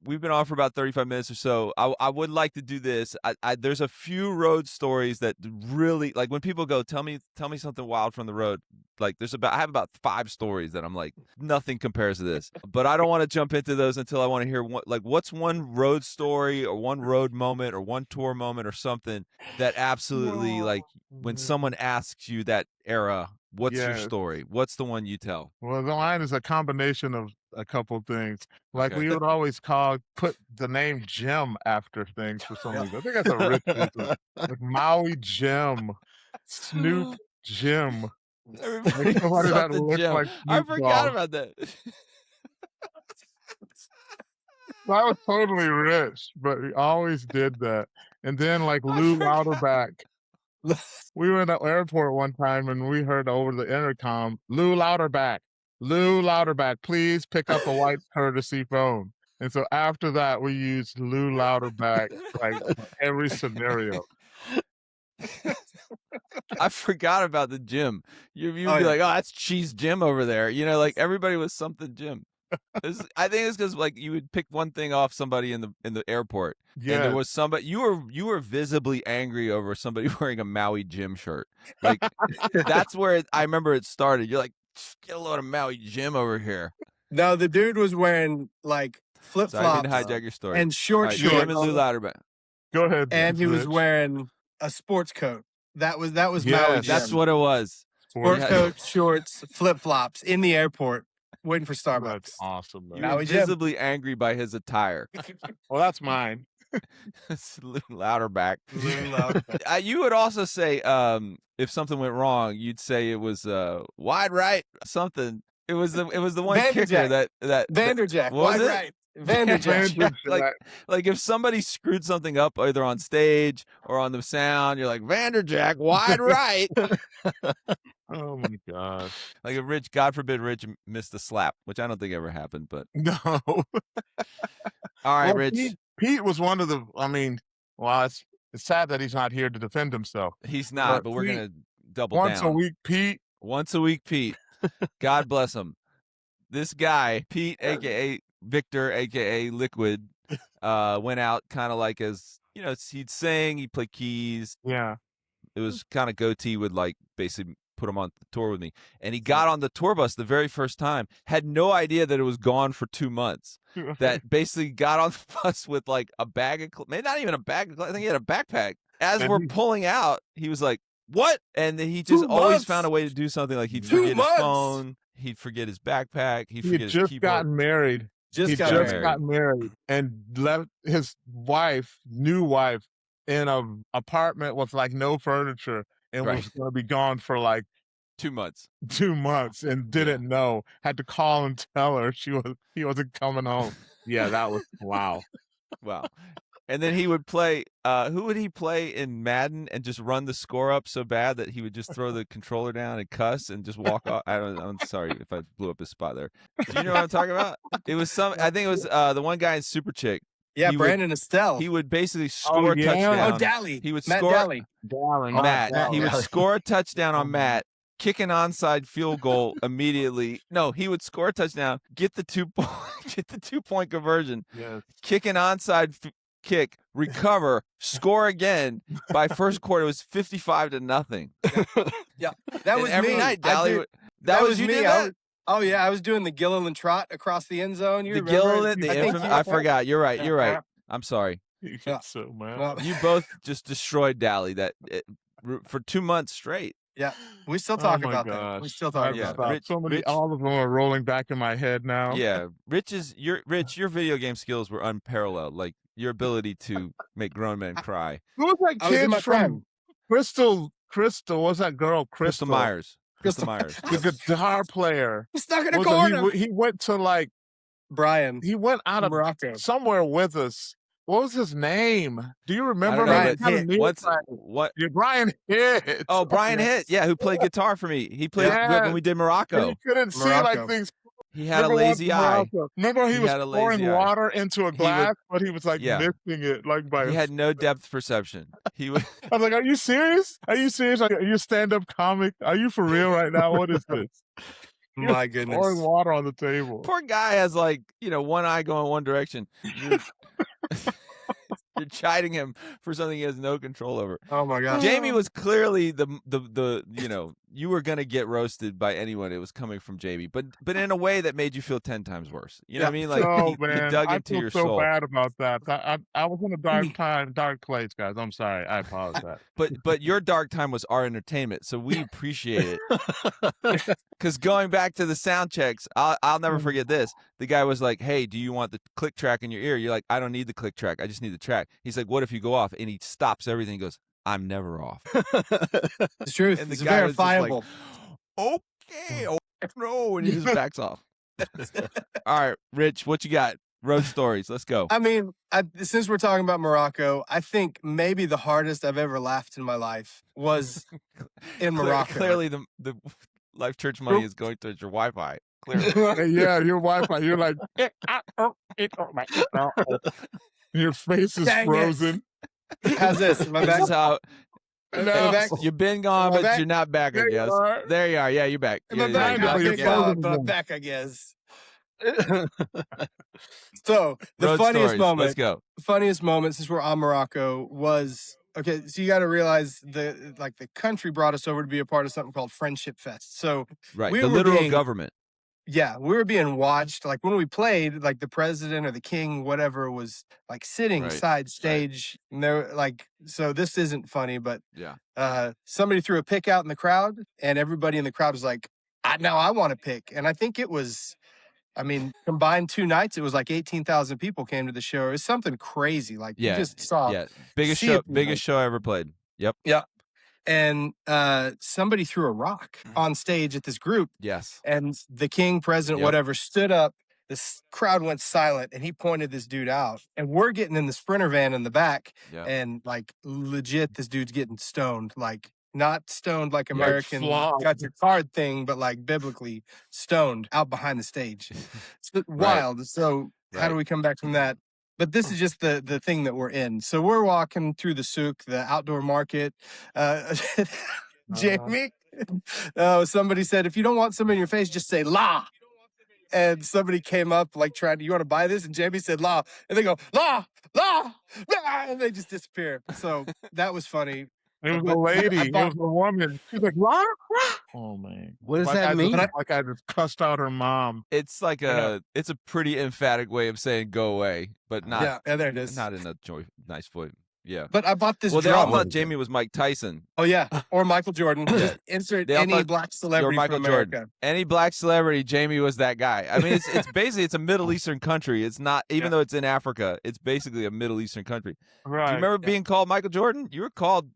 we've been on for about 35 minutes or so. I would like to do this. There's a few road stories that really, like, when people go, tell me something wild from the road. Like, I have about 5 stories that I'm like, nothing compares to this. But I don't want to jump into those until I want to hear what's one road story or one road moment or one tour moment or something that absolutely, like, when someone asks you that era, what's your Yes. story? What's the one you tell? Well, mine is a combination of a couple things. Like Okay. we would always put the name Jim after things for some reason. I think that's a rich reason. Like Maui Jim, Snoop Jim. Like Everybody somebody that something looked Jim. like I Snoop forgot Dogg. about that. I was totally rich, but we always did that. And then like Lou Louderback. We were in the airport one time and we heard over the intercom, Lou Louderback, please pick up a white courtesy phone. And so after that, we used Lou Louderback like for every scenario. I forgot about the Jim. You'd be Oh, yeah. like, oh, that's Cheese Jim over there. You know, like everybody was something Jim. I think it's because like you would pick one thing off somebody in the airport, and there Yes. was somebody you were visibly angry over somebody wearing a Maui Jim shirt. Like that's where I remember it started. You're like, get a load of Maui Jim over here. No, the dude was wearing like flip Sorry, I didn't flops hijack your story. and short All right, shorts, Jim and Lou Louderback. Go ahead. and he was Rich. wearing a sports coat. That was Maui Yes. Jim. That's what it was. Sport Yeah. coat, shorts, flip flops in the airport, waiting for Starbucks. That's awesome, man. You were Maui Jim. visibly angry by his attire. Well, that's mine. Lou Louderback. Lou Louderback. You would also say, if something went wrong, you'd say it was wide right something. It was the one kicker Vanderjack. that Vanderjack, what was wide it? right. Vanderjack. Like if somebody screwed something up either on stage or on the sound, you're like Vanderjack, wide right. Oh my gosh. Like if Rich, God forbid, Rich missed a slap, which I don't think ever happened, but No. all right, Well, Rich. Pete was one of the. I mean, well, it's sad that he's not here to defend himself. He's not, but we're Pete, gonna double once down. a week, Pete. Once a week, Pete. God bless him. This guy, Pete, aka Victor, aka Liquid, went out kind of like as he'd sing, he'd play keys. Yeah. It was kind of goatee would like basically put him on the tour with me, and he got on the tour bus the very first time. Had no idea that it was gone for 2 months. That basically got on the bus with like a bag of maybe not even a bag of I think he had a backpack. As And we're pulling out, he was like, "What?" And he just 2 always months? found a way to do something. Like he'd 2 forget his months? phone, he'd forget his backpack, he'd He forget had his just keyboard. gotten married. He got just married. got married and left his new wife, in an apartment with like no furniture and Right. was going to be gone for like 2 months. 2 months and didn't know. Had to call and tell her he wasn't coming home. Yeah, that was wow. Wow. And then he would play. Who would he play in Madden and just run the score up so bad that he would just throw the controller down and cuss and just walk off? I'm sorry if I blew up his spot there. Do you know what I'm talking about? It was I think it was the one guy in Super Chick. Yeah, He Brandon Estelle. He would basically score a yeah? touchdown. Oh, Dally. He would Matt score Dally. Matt. Dally. He would score a touchdown on Matt. Kick an onside field goal immediately. No, he would score a touchdown, get the 2-point conversion, Yes. kick an onside kick, recover, score again. By first quarter, it was 55-0. Yeah, that was every me. night, I Dally. did- That was you me. did that? Oh yeah, I was doing the Gilliland trot across the end zone. You The remember? Gilliland, the I think infamous. you- I forgot. You're right. You're right. I'm sorry. You Yeah. get so mad. Well, You both just destroyed Dally for 2 months straight. yeah, we still Oh talk my about that. gosh. We still talk I've Yeah, about stopped. Rich- So many, Rich- all of them are rolling back in my head now. Yeah, Rich, your video game skills were unparalleled. Like your ability to make grown men cry. Who was that I was in kid my from prime. Crystal? What's that girl? Crystal Myers. Crystal Myers. The guitar player. He's stuck in a Was it- corner. he went to like Brian he went out of Morocco. somewhere with us. What was his name? Do you I remember? don't know, Brian but Hitt. what? Yeah, Brian Hitt. Oh, Brian Hitt. Yeah, who played guitar for me. He played Yeah. when we did And Morocco. you couldn't see Morocco. like things He had a Remember lazy watching eye. Morocco? Remember he He was had a pouring lazy eye. water into a He glass, would, but he was like yeah. missing it, like by. He had no depth perception. He would. I was like, "Are you serious? Are you serious? Like, are you a stand-up comic? Are you for real right now? What is this?" My Pouring goodness. water on the table. Poor guy has like, one eye going one direction. You're you're chiding him for something he has no control over. Oh my gosh. Jamie was clearly the you were gonna get roasted by anyone. It was coming from Jamie, but in a way that made you feel 10 times worse. You know what I mean? Like Oh he man, dug I into feel your so soul. bad about that. I was in a dark place, guys. I'm sorry. I apologize. But your dark time was our entertainment, so we appreciate it. Because going back to the sound checks, I'll never forget this. The guy was like, "Hey, do you want the click track in your ear?" You're like, "I don't need the click track. I just need the track." He's like, "What if you go off?" And he stops everything. He goes, "I'm never off." It's truth. And the It's guy was just like, verifiable. "Okay, oh no," and he just backs off. All right, Rich, what you got? Road stories. Let's go. I mean, since we're talking about Morocco, I think maybe the hardest I've ever laughed in my life was in Morocco. Clearly, the Life Church money is going towards your Wi-Fi. Clearly. Yeah, your Wi-Fi. You're like, your face is Dang it. frozen. How's this? Am I This back? is how Am I back? you've been gone, Am I but back? you're not back, I There you guess. are. There you are. Yeah, you're back. Am I Yeah, back? yeah, Finally, yeah. I've been you're gone, frozen but I'm again. back, I guess. So the Road funniest stories. moment, Let's go. since we're on Morocco was okay. So you got to realize the country brought us over to be a part of something called Friendship Fest. So Right. we The were literal being- government. yeah, we were being watched. Like when we played, like the president or the king, whatever, was like sitting Right, side stage. And they're like, so this isn't funny, but Yeah. somebody threw a pick out in the crowd, and everybody in the crowd was like, now I want to pick. And I think it was, I mean, combined 2 nights, it was like 18,000 people came to the show. It was something crazy. Like you Yeah. just saw. Yeah. Biggest sea show of people. I ever played. Yep. Yeah. And somebody threw a rock on stage at this group. Yes. And the king, president, Yep. whatever, stood up. This crowd went silent, and he pointed this dude out. And we're getting in the Sprinter van in the back, Yeah. and like legit, this dude's getting stoned. Like not stoned like Yeah. American flogged. got your card thing, but like biblically stoned out behind the stage. It's wild. So how do Right. we come back from that? But this is just the thing that we're in. So we're walking through the souk, the outdoor market. Jamie, somebody said, if you don't want somebody in your face, just say la. And somebody came up like trying to, you want to buy this? And Jamie said la. And they go, la, la, la, and they just disappear. So that was funny. It was But a lady. It bought- was a woman. She's like, "Rah, rah." Oh man, What does Like that I mean? Just, like I just cussed out her mom. It's like it's a pretty emphatic way of saying go away, but not yeah, there it is. not in a nice voice. Yeah. But I bought this Well, they all drum. thought Jamie was Mike Tyson. Oh yeah, or Michael Jordan. Just insert They all any thought black You're celebrity Michael from America. Jordan. Any black celebrity, Jamie was that guy. I mean, it's basically it's a Middle Eastern country. It's not, even though it's in Africa, it's basically a Middle Eastern country. Right. Do you remember being called Michael Jordan? You were called.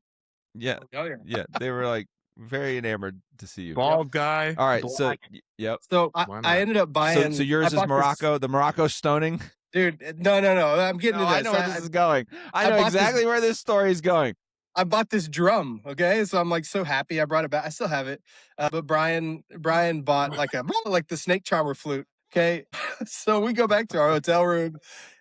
Yeah. Oh yeah. Yeah. They were like very enamored to see you. Bald guy. All right. black. So, yep. So Why I not? ended up buying. So yours I is bought this- Morocco, the Morocco stoning. dude. No. I'm getting No, to this. I know where this is going. I I know bought exactly where this story is going. I bought this drum. Okay, so I'm like so happy. I brought it back. I still have it. But Brian bought like the snake charmer flute. Okay, so we go back to our hotel room,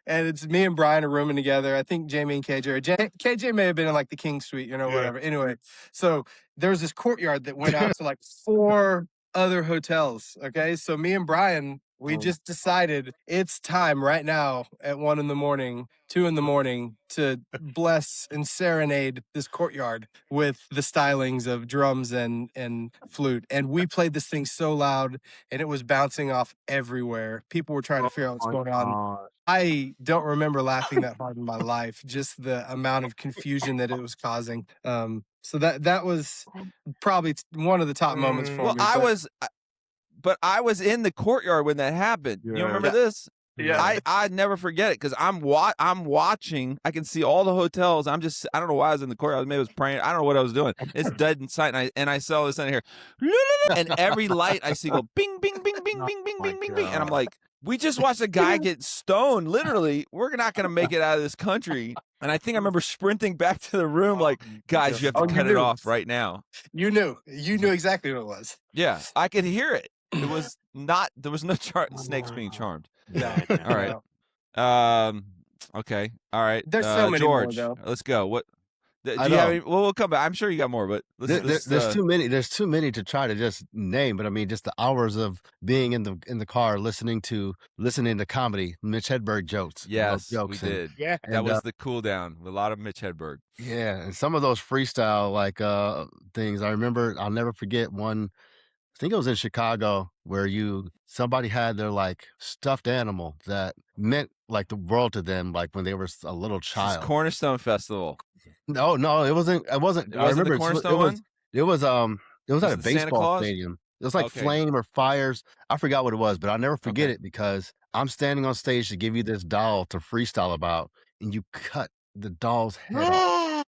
and it's me and Brian are rooming together. I think Jamie and KJ KJ may have been in like the King Suite, whatever. Anyway, so there was this courtyard that went out to like 4 other hotels. Okay, so me and Brian, we just decided it's time right now at 1 a.m, 2 a.m, to bless and serenade this courtyard with the stylings of drums and flute. And we played this thing so loud, and it was bouncing off everywhere. People were trying to figure out what's going on. I don't remember laughing that hard in my life, just the amount of confusion that it was causing. So that was probably one of the top moments for Well, me. but I was in the courtyard when that happened. You Yeah. remember Yeah. this? Yeah. I never forget it because I'm watching. I can see all the hotels. I don't know why I was in the courtyard. Maybe I was praying. I don't know what I was doing. It's dead in sight, and I saw this in here, and every light I see go bing, bing, bing, bing, bing, bing, bing, bing, bing, and I'm like, we just watched a guy get stoned. Literally, we're not gonna make it out of this country. And I think I remember sprinting back to the room, like, guys, you have to Oh, you cut it knew. off right now. You knew exactly what it was. Yeah, I could hear it. It was not. There was no snakes being charmed. No, All right. no. Okay. All right. There's so many more, George, though. let's go. What? Do I you have know. any? Well, we'll come back. I'm sure you got more, but There's too many. There's too many to try to just name. But I mean, just the hours of being in the car listening to comedy, Mitch Hedberg jokes. Yes, jokes we and, did. Yeah. That was the cool down. A lot of Mitch Hedberg. Yeah, and some of those freestyle like things. I remember. I'll never forget one. I think it was in Chicago where somebody had their like stuffed animal that meant like the world to them, like when they were a little This is child. Cornerstone Festival. No, it wasn't. It wasn't. It I wasn't remember the Cornerstone one. it was at a it the Santa baseball Claus? stadium. It was like Okay. flame or fires. I forgot what it was, but I'll never forget Okay. it because I'm standing on stage to give you this doll to freestyle about, and you cut the doll's head off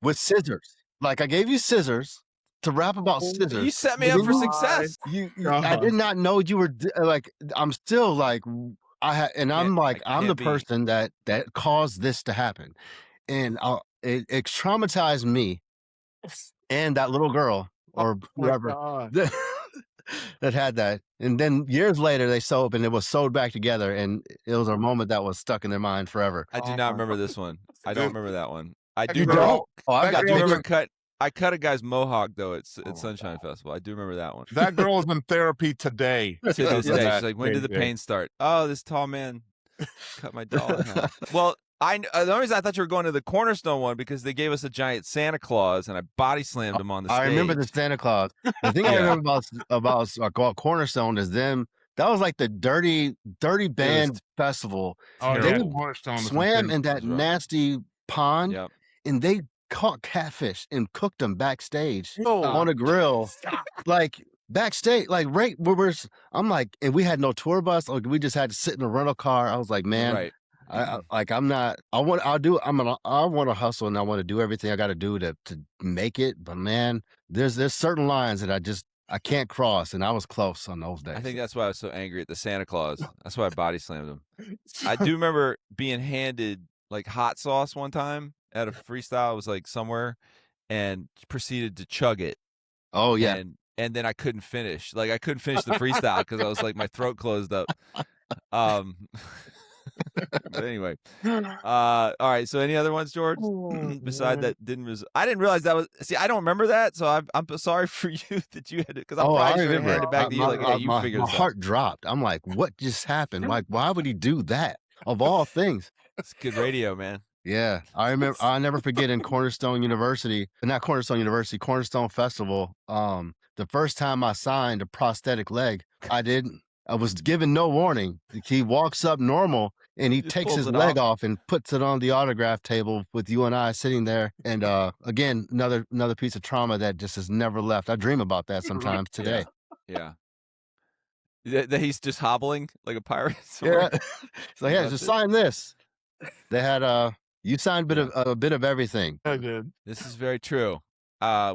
with scissors. Like I gave you scissors to rap about scissors. You set me up for success. I did not know you were like. I'm still like I'm like I'm the can't be. person that caused this to happen, and it traumatized me and that little girl or whoever that had that. And then years later, they sewed and it was sewed back together, and it was a moment that was stuck in their mind forever. I do not remember this one. I don't remember that one. I do You remember. don't? Oh, I've got I do remember pictures. I cut a guy's mohawk though at Sunshine Festival. I do remember that one. That girl is in therapy today. To this day, That she's like, "When did the crazy. pain start?" Oh, this tall man cut my doll in half. Well, the only reason I thought you were going to the Cornerstone one because they gave us a giant Santa Claus and I body slammed him on the stage. I remember the Santa Claus. The thing I remember about Cornerstone is them. That was like the dirty band festival. Oh, They yeah, Cornerstone swam in that nasty pond, Yep. and they caught catfish and cooked them backstage No. on a grill, like backstage, like right where I'm like, and we had no tour bus. Like we just had to sit in a rental car. I was like, man, Right. I want to hustle and I want to do everything I got to do to make it. But man, there's certain lines that I can't cross, and I was close on those days. I think that's why I was so angry at the Santa Claus. That's why I body slammed him. I do remember being handed like hot sauce one time at a freestyle. It was like somewhere, and proceeded to chug it. Oh yeah, and then I couldn't finish. Like I couldn't finish the freestyle because I was like my throat closed up. But anyway, all right. So any other ones, George? Besides that, I didn't realize that was. See, I don't remember that, so I'm sorry for you that you had to. Because I'm probably sure handed it back to you. Like, okay, you figured this out. My heart dropped. I'm like, what just happened? Like, why would he do that? Of all things, it's good radio, man. Yeah, I remember. I never forget in Cornerstone Festival. The first time I signed a prosthetic leg, I was given no warning. He walks up normal and he takes his leg off and puts it on the autograph table with you and I sitting there. And again, another piece of trauma that just has never left. I dream about that sometimes today. Yeah. That he's just hobbling like a pirate. Yeah. So yeah, just sign this. They had you signed a bit of everything. I did. This is very true.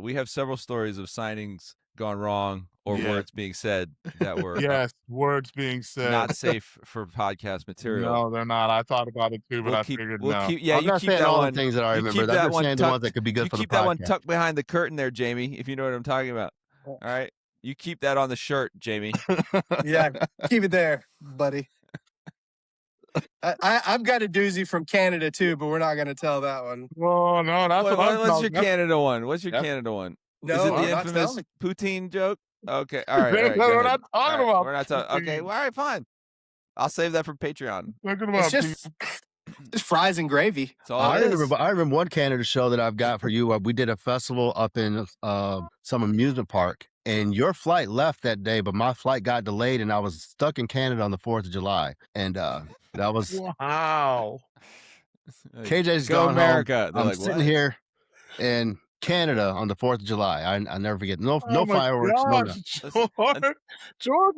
We have several stories of signings gone wrong or words being said that were words being said not safe for podcast material. No, they're not. I thought about it too, but I figured no. I'm not saying all the things that I remember. I'm just saying the ones that could be good for the podcast. You keep that one tucked behind the curtain there, Jamie, if you know what I'm talking about. All right? You keep that on the shirt, Jamie. Yeah, keep it there, buddy. I've got a doozy from Canada too, but we're not going to tell that one. Oh, no, that's what I'm What's your Canada one? What's your Canada one? No, is it I'm the not infamous telling. poutine joke? Okay, all right. We're not talking about. We're not talking. Okay, well, all right, fine. I'll save that for Patreon. It's just fries and gravy. I remember one Canada show that I've got for you. We did a festival up in some amusement park, and your flight left that day, but my flight got delayed, and I was stuck in Canada on the 4th of July, and that was wow. KJ's Go gone America. home. I'm sitting here in Canada on the 4th of July. I never forget. No fireworks. Gosh, George,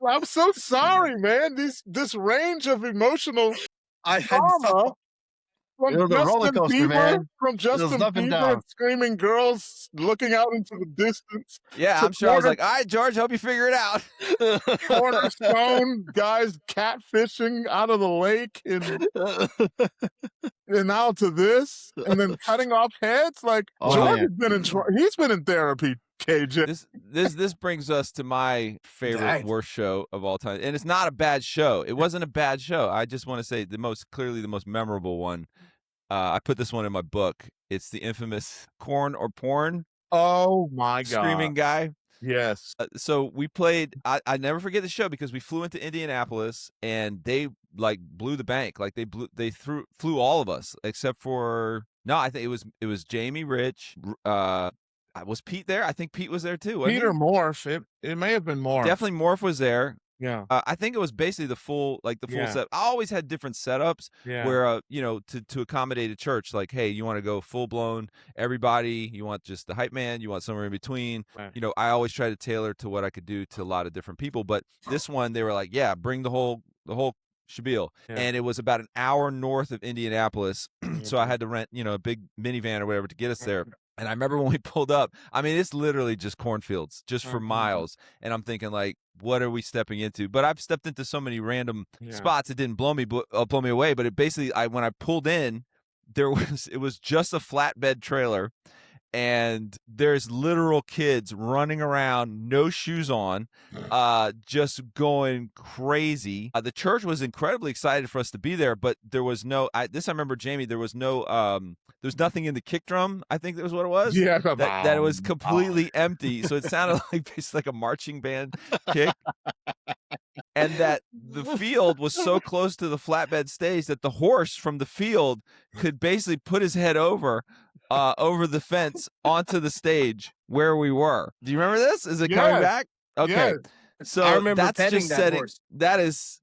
I'm so sorry, man. This range of emotional trauma from Justin Bieber screaming girls looking out into the distance. Yeah, I'm sure. I was like, all right, George, hope you figure it out. Cornerstone guys catfishing out of the lake and now to this, and then cutting off heads. Like George has been he's been in therapy KJ. This brings us to my favorite worst show of all time, and it's not a bad show. It wasn't a bad show. I just want to say the most memorable one. I put this one in my book. It's the infamous Corn or Porn. Oh my God! Screaming guy. Yes. So we played. I never forget the show because we flew into Indianapolis and they like blew the bank. Like they flew all of us except for no. I think it was Jamie, Rich. Was Pete there? I think Pete was there too. Wasn't Peter he? Morph. It may have been Morph. Definitely Morph was there. Yeah. I think it was basically the full set. I always had different setups where, to accommodate a church, like, hey, you want to go full blown, everybody, you want just the hype man, you want somewhere in between. Right. I always try to tailor to what I could do to a lot of different people. But this one, they were like, yeah, bring the whole shabil. Yeah. And it was about an hour north of Indianapolis. So I had to rent, a big minivan or whatever to get us there. And I remember when we pulled up, I mean, it's literally just cornfields just for miles. And I'm thinking, like, what are we stepping into? But I've stepped into so many random spots. It didn't blow me away. But it basically, when I pulled in, it was just a flatbed trailer. And there's literal kids running around, no shoes on, just going crazy. The church was incredibly excited for us to be there, but there was no. I remember, Jamie. There was no. There was nothing in the kick drum. I think that was what it was. Yeah, that it was completely empty. So it sounded like basically like a marching band kick. And that the field was so close to the flatbed stage that the horse from the field could basically put his head over the fence onto the stage where we were. Do you remember this? Is it coming back? Okay. Yes. So I remember that's petting just that setting. horse. That is.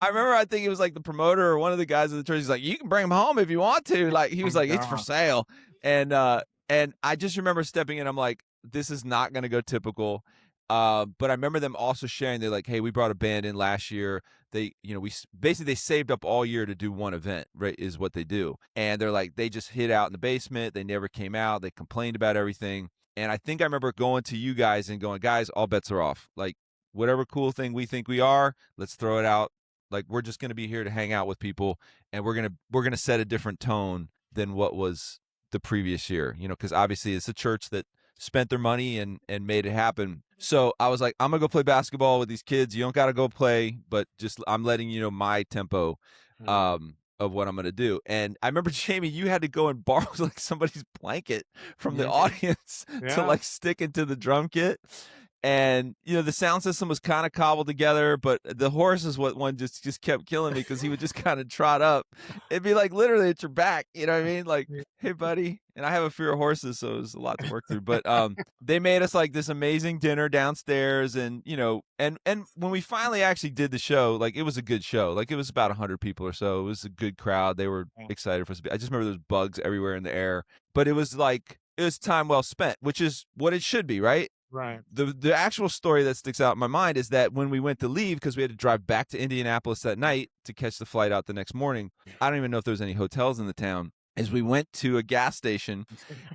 I remember. I think it was like the promoter or one of the guys at the church. He's like, "You can bring him home if you want to." Like he was like, "It's for sale," and I just remember stepping in. I'm like, "This is not going to go typical." But I remember them also sharing. They're like, "Hey, we brought a band in last year. They, they saved up all year to do one event, right? Is what they do." And they're like, they just hid out in the basement. They never came out. They complained about everything. And I think I remember going to you guys and going, "Guys, all bets are off. Like, whatever cool thing we think we are, let's throw it out. Like, we're just gonna be here to hang out with people, and we're gonna set a different tone than what was the previous year. Because obviously it's a church that spent their money and made it happen." So I was like, I'm gonna go play basketball with these kids. You don't gotta go play, but just I'm letting you know my tempo of what I'm gonna do. And I remember, Jamie, you had to go and borrow like somebody's blanket from the audience to like stick into the drum kit. And the sound system was kind of cobbled together, but the horse is what one just kept killing me because he would just kind of trot up. It'd be like literally at your back, you know what I mean? Like, hey, buddy. And I have a fear of horses, so it was a lot to work through. But they made us like this amazing dinner downstairs, and and when we finally actually did the show, like it was a good show. Like it was about 100 people or so. It was a good crowd. They were excited for us to be. I just remember there was bugs everywhere in the air, but it was time well spent, which is what it should be, right? Right. The actual story that sticks out in my mind is that when we went to leave, because we had to drive back to Indianapolis that night to catch the flight out the next morning, I don't even know if there was any hotels in the town, as we went to a gas station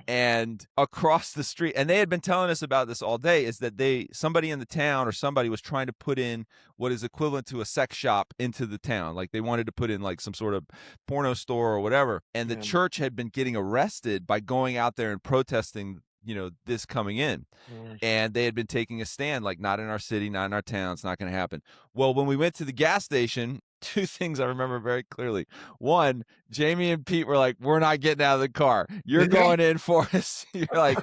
and across the street, and they had been telling us about this all day, is that somebody in the town or somebody was trying to put in what is equivalent to a sex shop into the town. Like they wanted to put in like some sort of porno store or whatever. And the church had been getting arrested by going out there and protesting this coming in. And they had been taking a stand, like, not in our city, not in our town, it's not going to happen. Well, when we went to the gas station, two things I remember very clearly. One, Jamie and Pete were like, "We're not getting out of the car. You're going in for us." You're like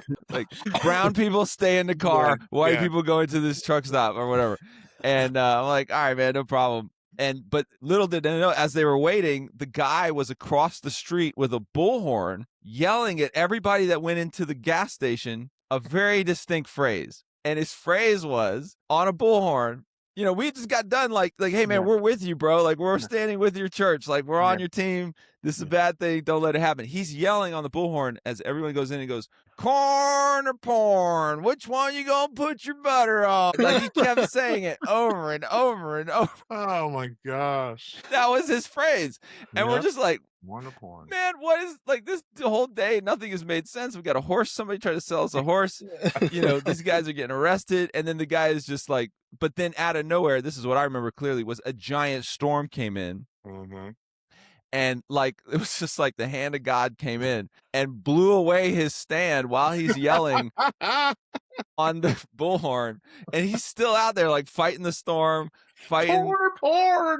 brown people stay in the car, white people go into this truck stop or whatever. And I'm like, "All right, man, no problem." But little did they know, as they were waiting, the guy was across the street with a bullhorn yelling at everybody that went into the gas station a very distinct phrase. And his phrase was, on a bullhorn, we just got done like, "Hey, man, we're with you, bro. Like, we're standing with your church. Like, we're on your team. This is a bad thing. Don't let it happen." He's yelling on the bullhorn as everyone goes in and goes, "Corn or porn? Which one you gonna put your butter on?" Like, he kept saying it over and over and over. Oh my gosh. That was his phrase. And we're just like, "One of porn." Man, what is this the whole day? Nothing has made sense. We got a horse. Somebody tried to sell us a horse. These guys are getting arrested. And then the guy is just like, but then out of nowhere, this is what I remember clearly, was a giant storm came in. And like it was just like the hand of God came in and blew away his stand while he's yelling on the bullhorn, and he's still out there like fighting the storm, fighting Porn.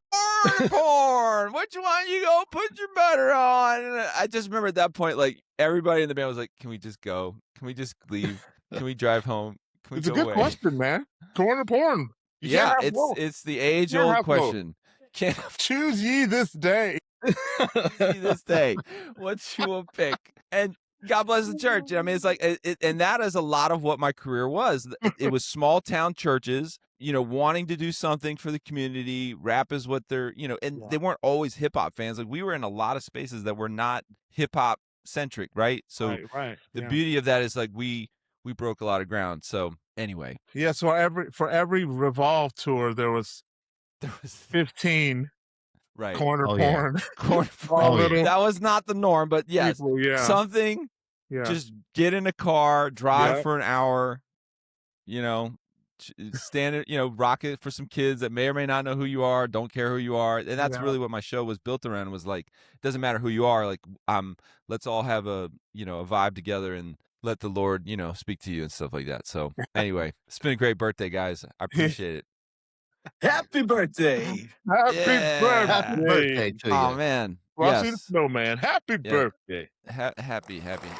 porn. Which one you go put your butter on? And I just remember at that point, like everybody in the band was like, "Can we just go? Can we just leave? Can we drive home? Can we It's a go good away?" question, man. Corn or porn? You Yeah, can't have both. it's the You age can't old have both. question. Can't Choose ye this day. see this day. What you will pick. And God bless the church. I mean, it's like, and that is a lot of what my career was. It was small town churches, you know, wanting to do something for the community. Rap is what they're, you know, and they weren't always hip hop fans. Like we were in a lot of spaces that were not hip hop centric, right? So Right. the beauty of that is like we broke a lot of ground. So anyway, Yeah. So for every Revolve tour, there was 15 right. corner Oh, yeah. porn. Corner All Oh, yeah. little That was not the norm, but yes, people, yeah. something. Yeah. Just get in a car, drive Yep. for an hour, you know, stand it, you know, rock it for some kids that may or may not know who you are, don't care who you are. And that's Yeah. really what my show was built around, was like, it doesn't matter who you are, like let's all have a, you know, a vibe together and let the Lord, you know, speak to you and stuff like that. So anyway, it's been a great birthday, guys. I appreciate it. Happy birthday. Happy Yeah. Happy birthday to Oh you. man. Frosty the Yes. Snowman. Happy birthday. Happy. That's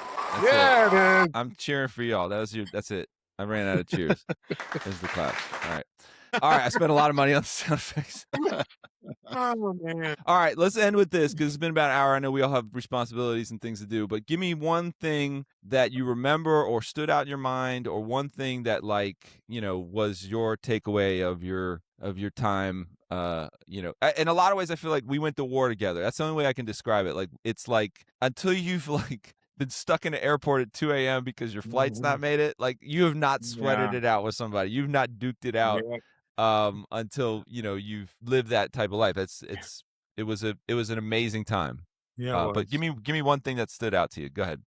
Yeah, it. it is. I'm cheering for y'all. That's it. I ran out of cheers. There's the claps. All right. I spent a lot of money on the sound effects. Oh, man. All right, let's end with this because it's been about an hour. I know we all have responsibilities and things to do, but give me one thing that you remember or stood out in your mind, or one thing that, like, you know, was your takeaway of your time. You know, in a lot of ways, I feel like we went to war together. That's the only way I can describe it. Like, it's like until you've like been stuck in an airport at 2 a.m. because your flight's not made it, like you have not sweated it out with somebody. You've not duked it out. Yeah. Until, you know, you've lived that type of life. It was an amazing time. Yeah. But give me one thing that stood out to you. Go ahead.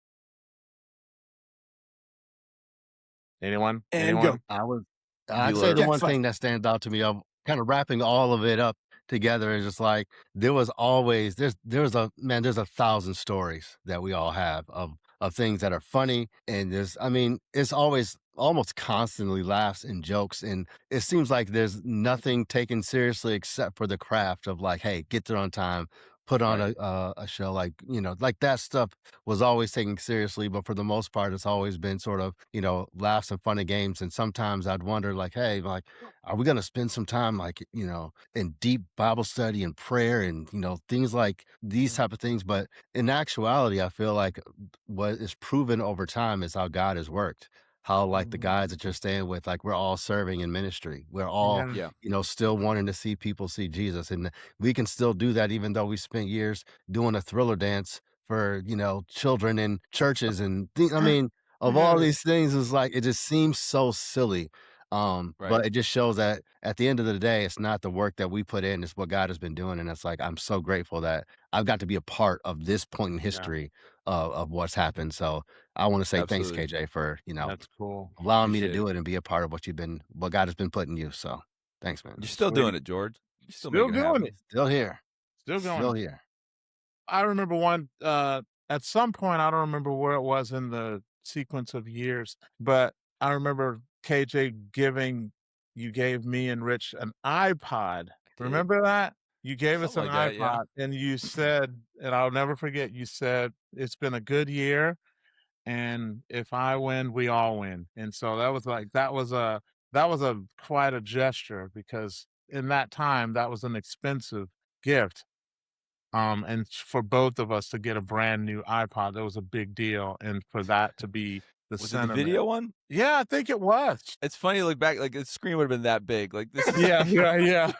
Anyone? And go. I'd say Bueller. the Yeah, one fine. thing that stands out to me of kind of wrapping all of it up together is just like there was always there's 1,000 stories that we all have of things that are funny, and it's always almost constantly laughs and jokes, and it seems like there's nothing taken seriously except for the craft of like, hey, get there on time, put on Right. a show, like, you know, like that stuff was always taken seriously, but for the most part it's always been sort of, you know, laughs and fun and games. And sometimes I'd wonder like, hey, like, are we going to spend some time, like, you know, in deep Bible study and prayer and, you know, things like these type of things? But in actuality, I feel like what is proven over time is how God has worked, how like the guys that you're staying with, like we're all serving in ministry, we're all, Yeah. you know, still wanting to see people see Jesus, and we can still do that even though we spent years doing a Thriller dance for, you know, children in churches and I mean, of all these things, is like it just seems so silly. Right. But it just shows that at the end of the day, it's not the work that we put in, it's what God has been doing. And it's like I'm so grateful that I've got to be a part of this point in history of what's happened. So I want to say thanks, Absolutely. KJ, for, you know, That's cool. allowing me to Appreciate do it. it and be a part of what God has been putting you. So thanks, man. You're still doing it, George. You're still making it doing happen. it. Still here. Still going. Still here. I remember one at some point, I don't remember where it was in the sequence of years, but I remember KJ you gave me and Rich an iPod. Remember that? You gave us an Something like that, yeah. iPod and you said, and I'll never forget, you said, it's been a good year. And if I win, we all win. And so that was a quite a gesture, because in that time, that was an expensive gift. And for both of us to get a brand new iPod, that was a big deal. And for that to be the Was it the sentiment. video one? Yeah, I think it was. It's funny to look back, like the screen would have been that big. Like this is Yeah.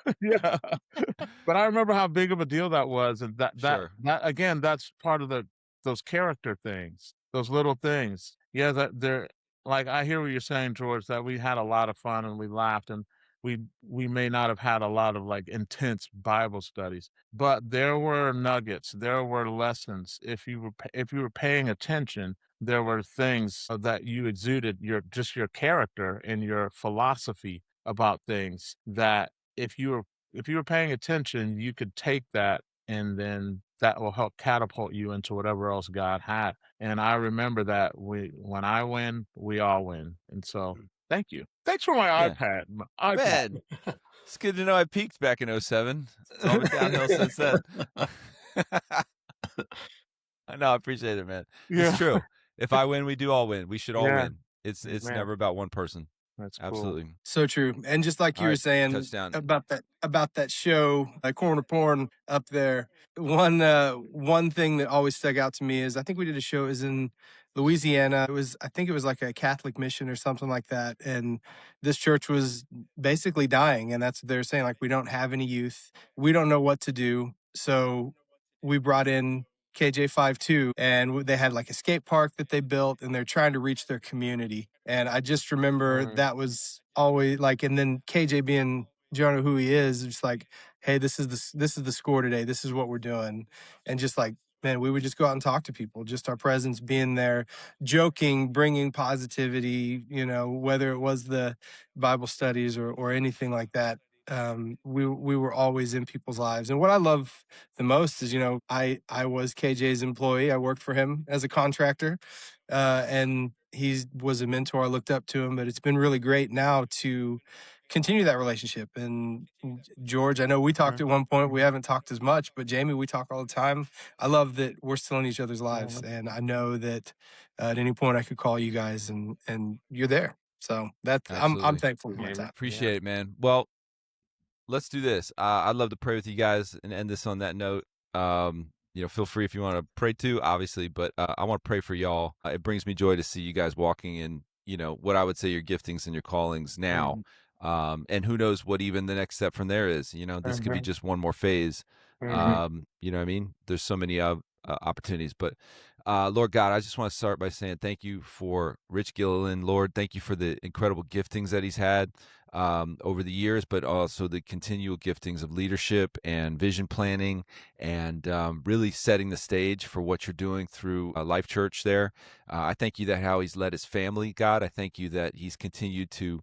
But I remember how big of a deal that was. And Sure. that again, that's part of those character things, those little things. Yeah, that they're like, I hear what you're saying, George, that we had a lot of fun and we laughed, and we may not have had a lot of like intense Bible studies, but there were nuggets, there were lessons. If you were paying attention, there were things that you exuded, your character and your philosophy about things, that if you were paying attention, you could take that and then that will help catapult you into whatever else God had. And I remember that when I win, we all win. And so thank you. Thanks for my Yeah. iPad. My iPod. Man, it's good to know I peaked back in '07. It's all been downhill since then. I know, I appreciate it, man. It's Yeah. true. If I win, we do all win. We should all Yeah. win. It's Amen. never about one person. That's cool. Absolutely. So true. And just like All you were right, saying touchdown. about that show, Corner Porn up there. One thing that always stuck out to me is I think we did a show, it was in Louisiana. I think it was like a Catholic mission or something like that. And this church was basically dying. And that's what they're saying. Like, we don't have any youth. We don't know what to do. So we brought in KJ52, and they had like a skate park that they built, and they're trying to reach their community. And I just remember that was always like, and then KJ being Jonah who he is, just like, hey, this is the score today. This is what we're doing. And just like, man, we would just go out and talk to people, just our presence being there, joking, bringing positivity, whether it was the Bible studies or anything like that. We were always in people's lives. And what I love the most is, I was KJ's employee. I worked for him as a contractor, and he was a mentor. I looked up to him, but it's been really great now to continue that relationship. And George, I know we talked at one point. We haven't talked as much, but Jamie, we talk all the time. I love that we're still in each other's lives, and I know that at any point I could call you guys, and you're there. So I'm Absolutely. thankful for my time. Appreciate it, man. Well, let's do this. I'd love to pray with you guys and end this on that note. Feel free if you want to pray too, obviously, but I want to pray for y'all. It brings me joy to see you guys walking in, what I would say your giftings and your callings now. And who knows what even the next step from there is. This could be just one more phase. You know what I mean? There's so many opportunities, but Lord God, I just want to start by saying thank you for Rich Gilliland. Lord, thank you for the incredible giftings that he's had over the years, but also the continual giftings of leadership and vision planning and really setting the stage for what you're doing through Life Church there. I thank you that how he's led his family, God. I thank you that he's continued to,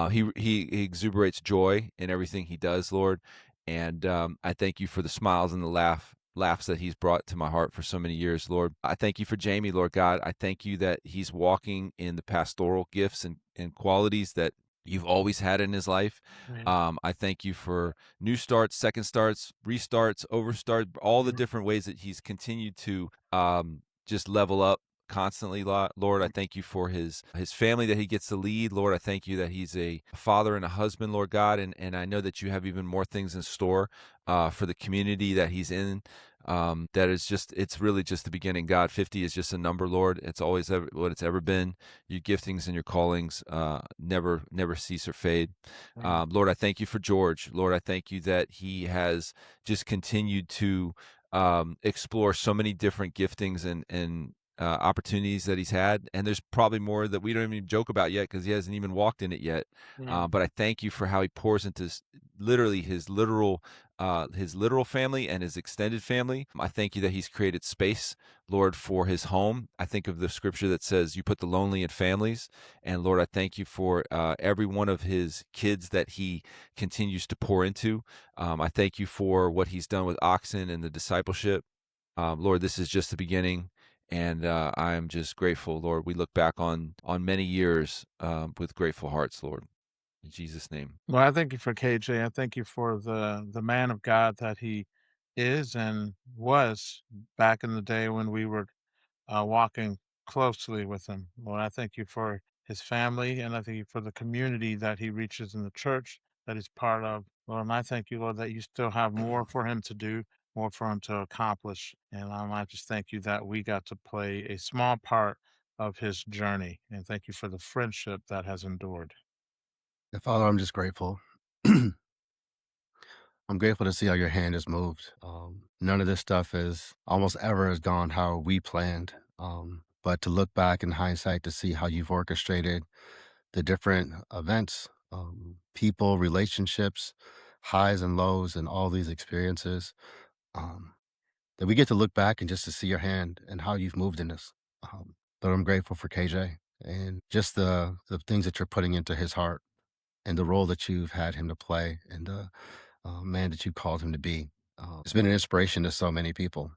he exuberates joy in everything he does, Lord. And I thank you for the smiles and the laughs that he's brought to my heart for so many years, Lord. I thank you for Jamie, Lord God. I thank you that he's walking in the pastoral gifts and qualities that you've always had in his life. I thank you for new starts, second starts, restarts, overstarts, all the different ways that he's continued to just level up constantly, Lord. I thank you for his family that he gets to lead, Lord. I thank you that he's a father and a husband, Lord God, and I know that you have even more things in store for the community that he's in. That is it's really just the beginning, God. 50 is just a number, Lord. It's always what it's ever been. Your giftings and your callings never cease or fade. Lord, I thank you for George. Lord, I thank you that he has just continued to explore so many different giftings and opportunities that he's had, and there's probably more that we don't even joke about yet because he hasn't even walked in it yet. But I thank you for how he pours into literally his literal family and his extended family. I thank you that he's created space, Lord, for his home. I think of the scripture that says you put the lonely in families, and Lord, I thank you for every one of his kids that he continues to pour into. I thank you for what he's done with Oxen and the discipleship. Lord, this is just the beginning. And I am just grateful, Lord. We look back on many years with grateful hearts, Lord. In Jesus' name. Well, I thank you for KJ. I thank you for the man of God that he is and was back in the day when we were walking closely with him. Lord, I thank you for his family, and I thank you for the community that he reaches in the church that he's part of. Lord, and I thank you, Lord, that you still have more for him to do, more for him to accomplish. And I just thank you that we got to play a small part of his journey. And thank you for the friendship that has endured. And Father, I'm just grateful. I'm grateful to see how your hand has moved. None of this stuff is almost ever has gone how we planned. But to look back in hindsight to see how you've orchestrated the different events, people, relationships, highs and lows, and all these experiences, that we get to look back and just to see your hand and how you've moved in this. But I'm grateful for KJ and just the things that you're putting into his heart and the role that you've had him to play and the man that you called him to be. It's been an inspiration to so many people.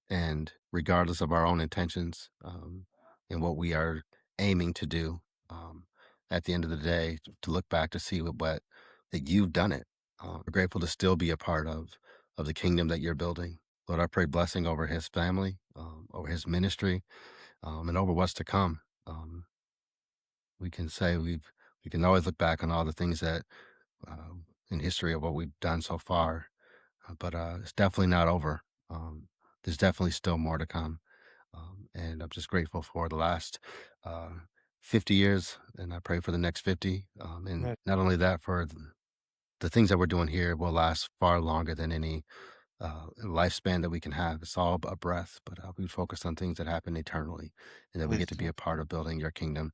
And regardless of our own intentions and what we are aiming to do, at the end of the day, to look back to see what that you've done it. We're grateful to still be a part of the kingdom that you're building. Lord, I pray blessing over his family, over his ministry, and over what's to come. We can say we can always look back on all the things that in history of what we've done so far, but it's definitely not over. There's definitely still more to come. And I'm just grateful for the last 50 years, and I pray for the next 50. And Right. not only that, for the things that we're doing here will last far longer than any lifespan that we can have. It's all a breath, but we focus on things that happen eternally, and that we get to be a part of building your kingdom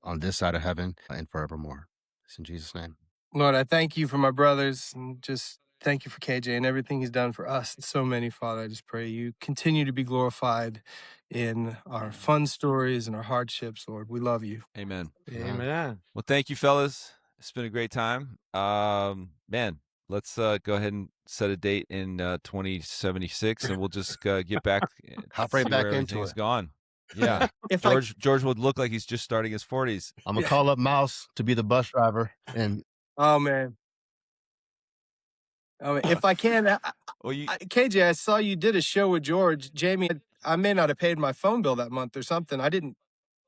on this side of heaven and forevermore. It's in Jesus' name. Lord, I thank you for my brothers, and just thank you for KJ and everything he's done for us and so many, Father. I just pray you continue to be glorified in our fun stories and our hardships, Lord. We love you. Amen. Amen. Well, thank you, fellas. It's been a great time. Man, let's go ahead and set a date in 2076, and we'll just get back Hop see right back where into everything's it. gone. Yeah. If George would look like he's just starting his 40s. I'm gonna call up Mouse to be the bus driver, and oh man, if I can, Well, KJ, I saw you did a show with George. Jamie, I may not have paid my phone bill that month or something. I didn't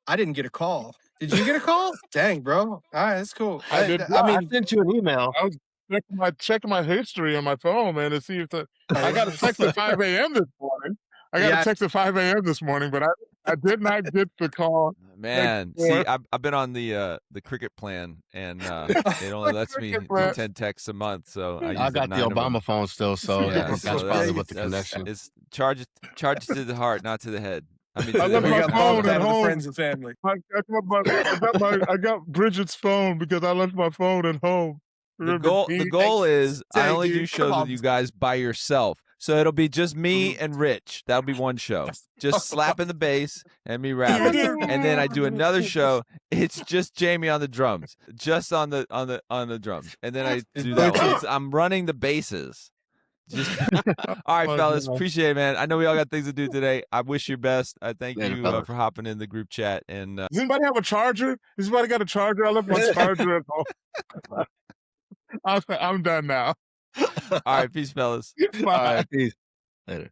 get a call. Did you get a call? Dang, bro. All right, that's cool. I did. I I mean, sent you an email. I was checking my history on my phone, man, to see if I got a text at 5 a.m. this morning. I got a Yeah. text at 5 a.m. this morning, but I did not get the call. Man, see, I've been on the cricket plan, and it only lets me do 10 texts a month, so I use I got the 9 of them. Obama phone still, so Yeah, that's so probably what the connection. It's charge to the heart, not to the head. I mean, I to the left my head. phone at home. friends and family. I got Bridget's phone because I left my phone at home. The goal is I Dang, only dude, do shows come with you guys by yourself. So it'll be just me and Rich. That'll be one show. Just slapping the bass and me rapping. And then I do another show. It's just Jamie on the drums. Just on the drums. And then I do that one. I'm running the basses. Just all right, fellas. Appreciate it, man. I know we all got things to do today. I wish you best. I thank you for hopping in the group chat. And does anybody have a charger? Does anybody got a charger? I left my charger at home. I'm done now. all right, peace, fellas. All right, peace. Later.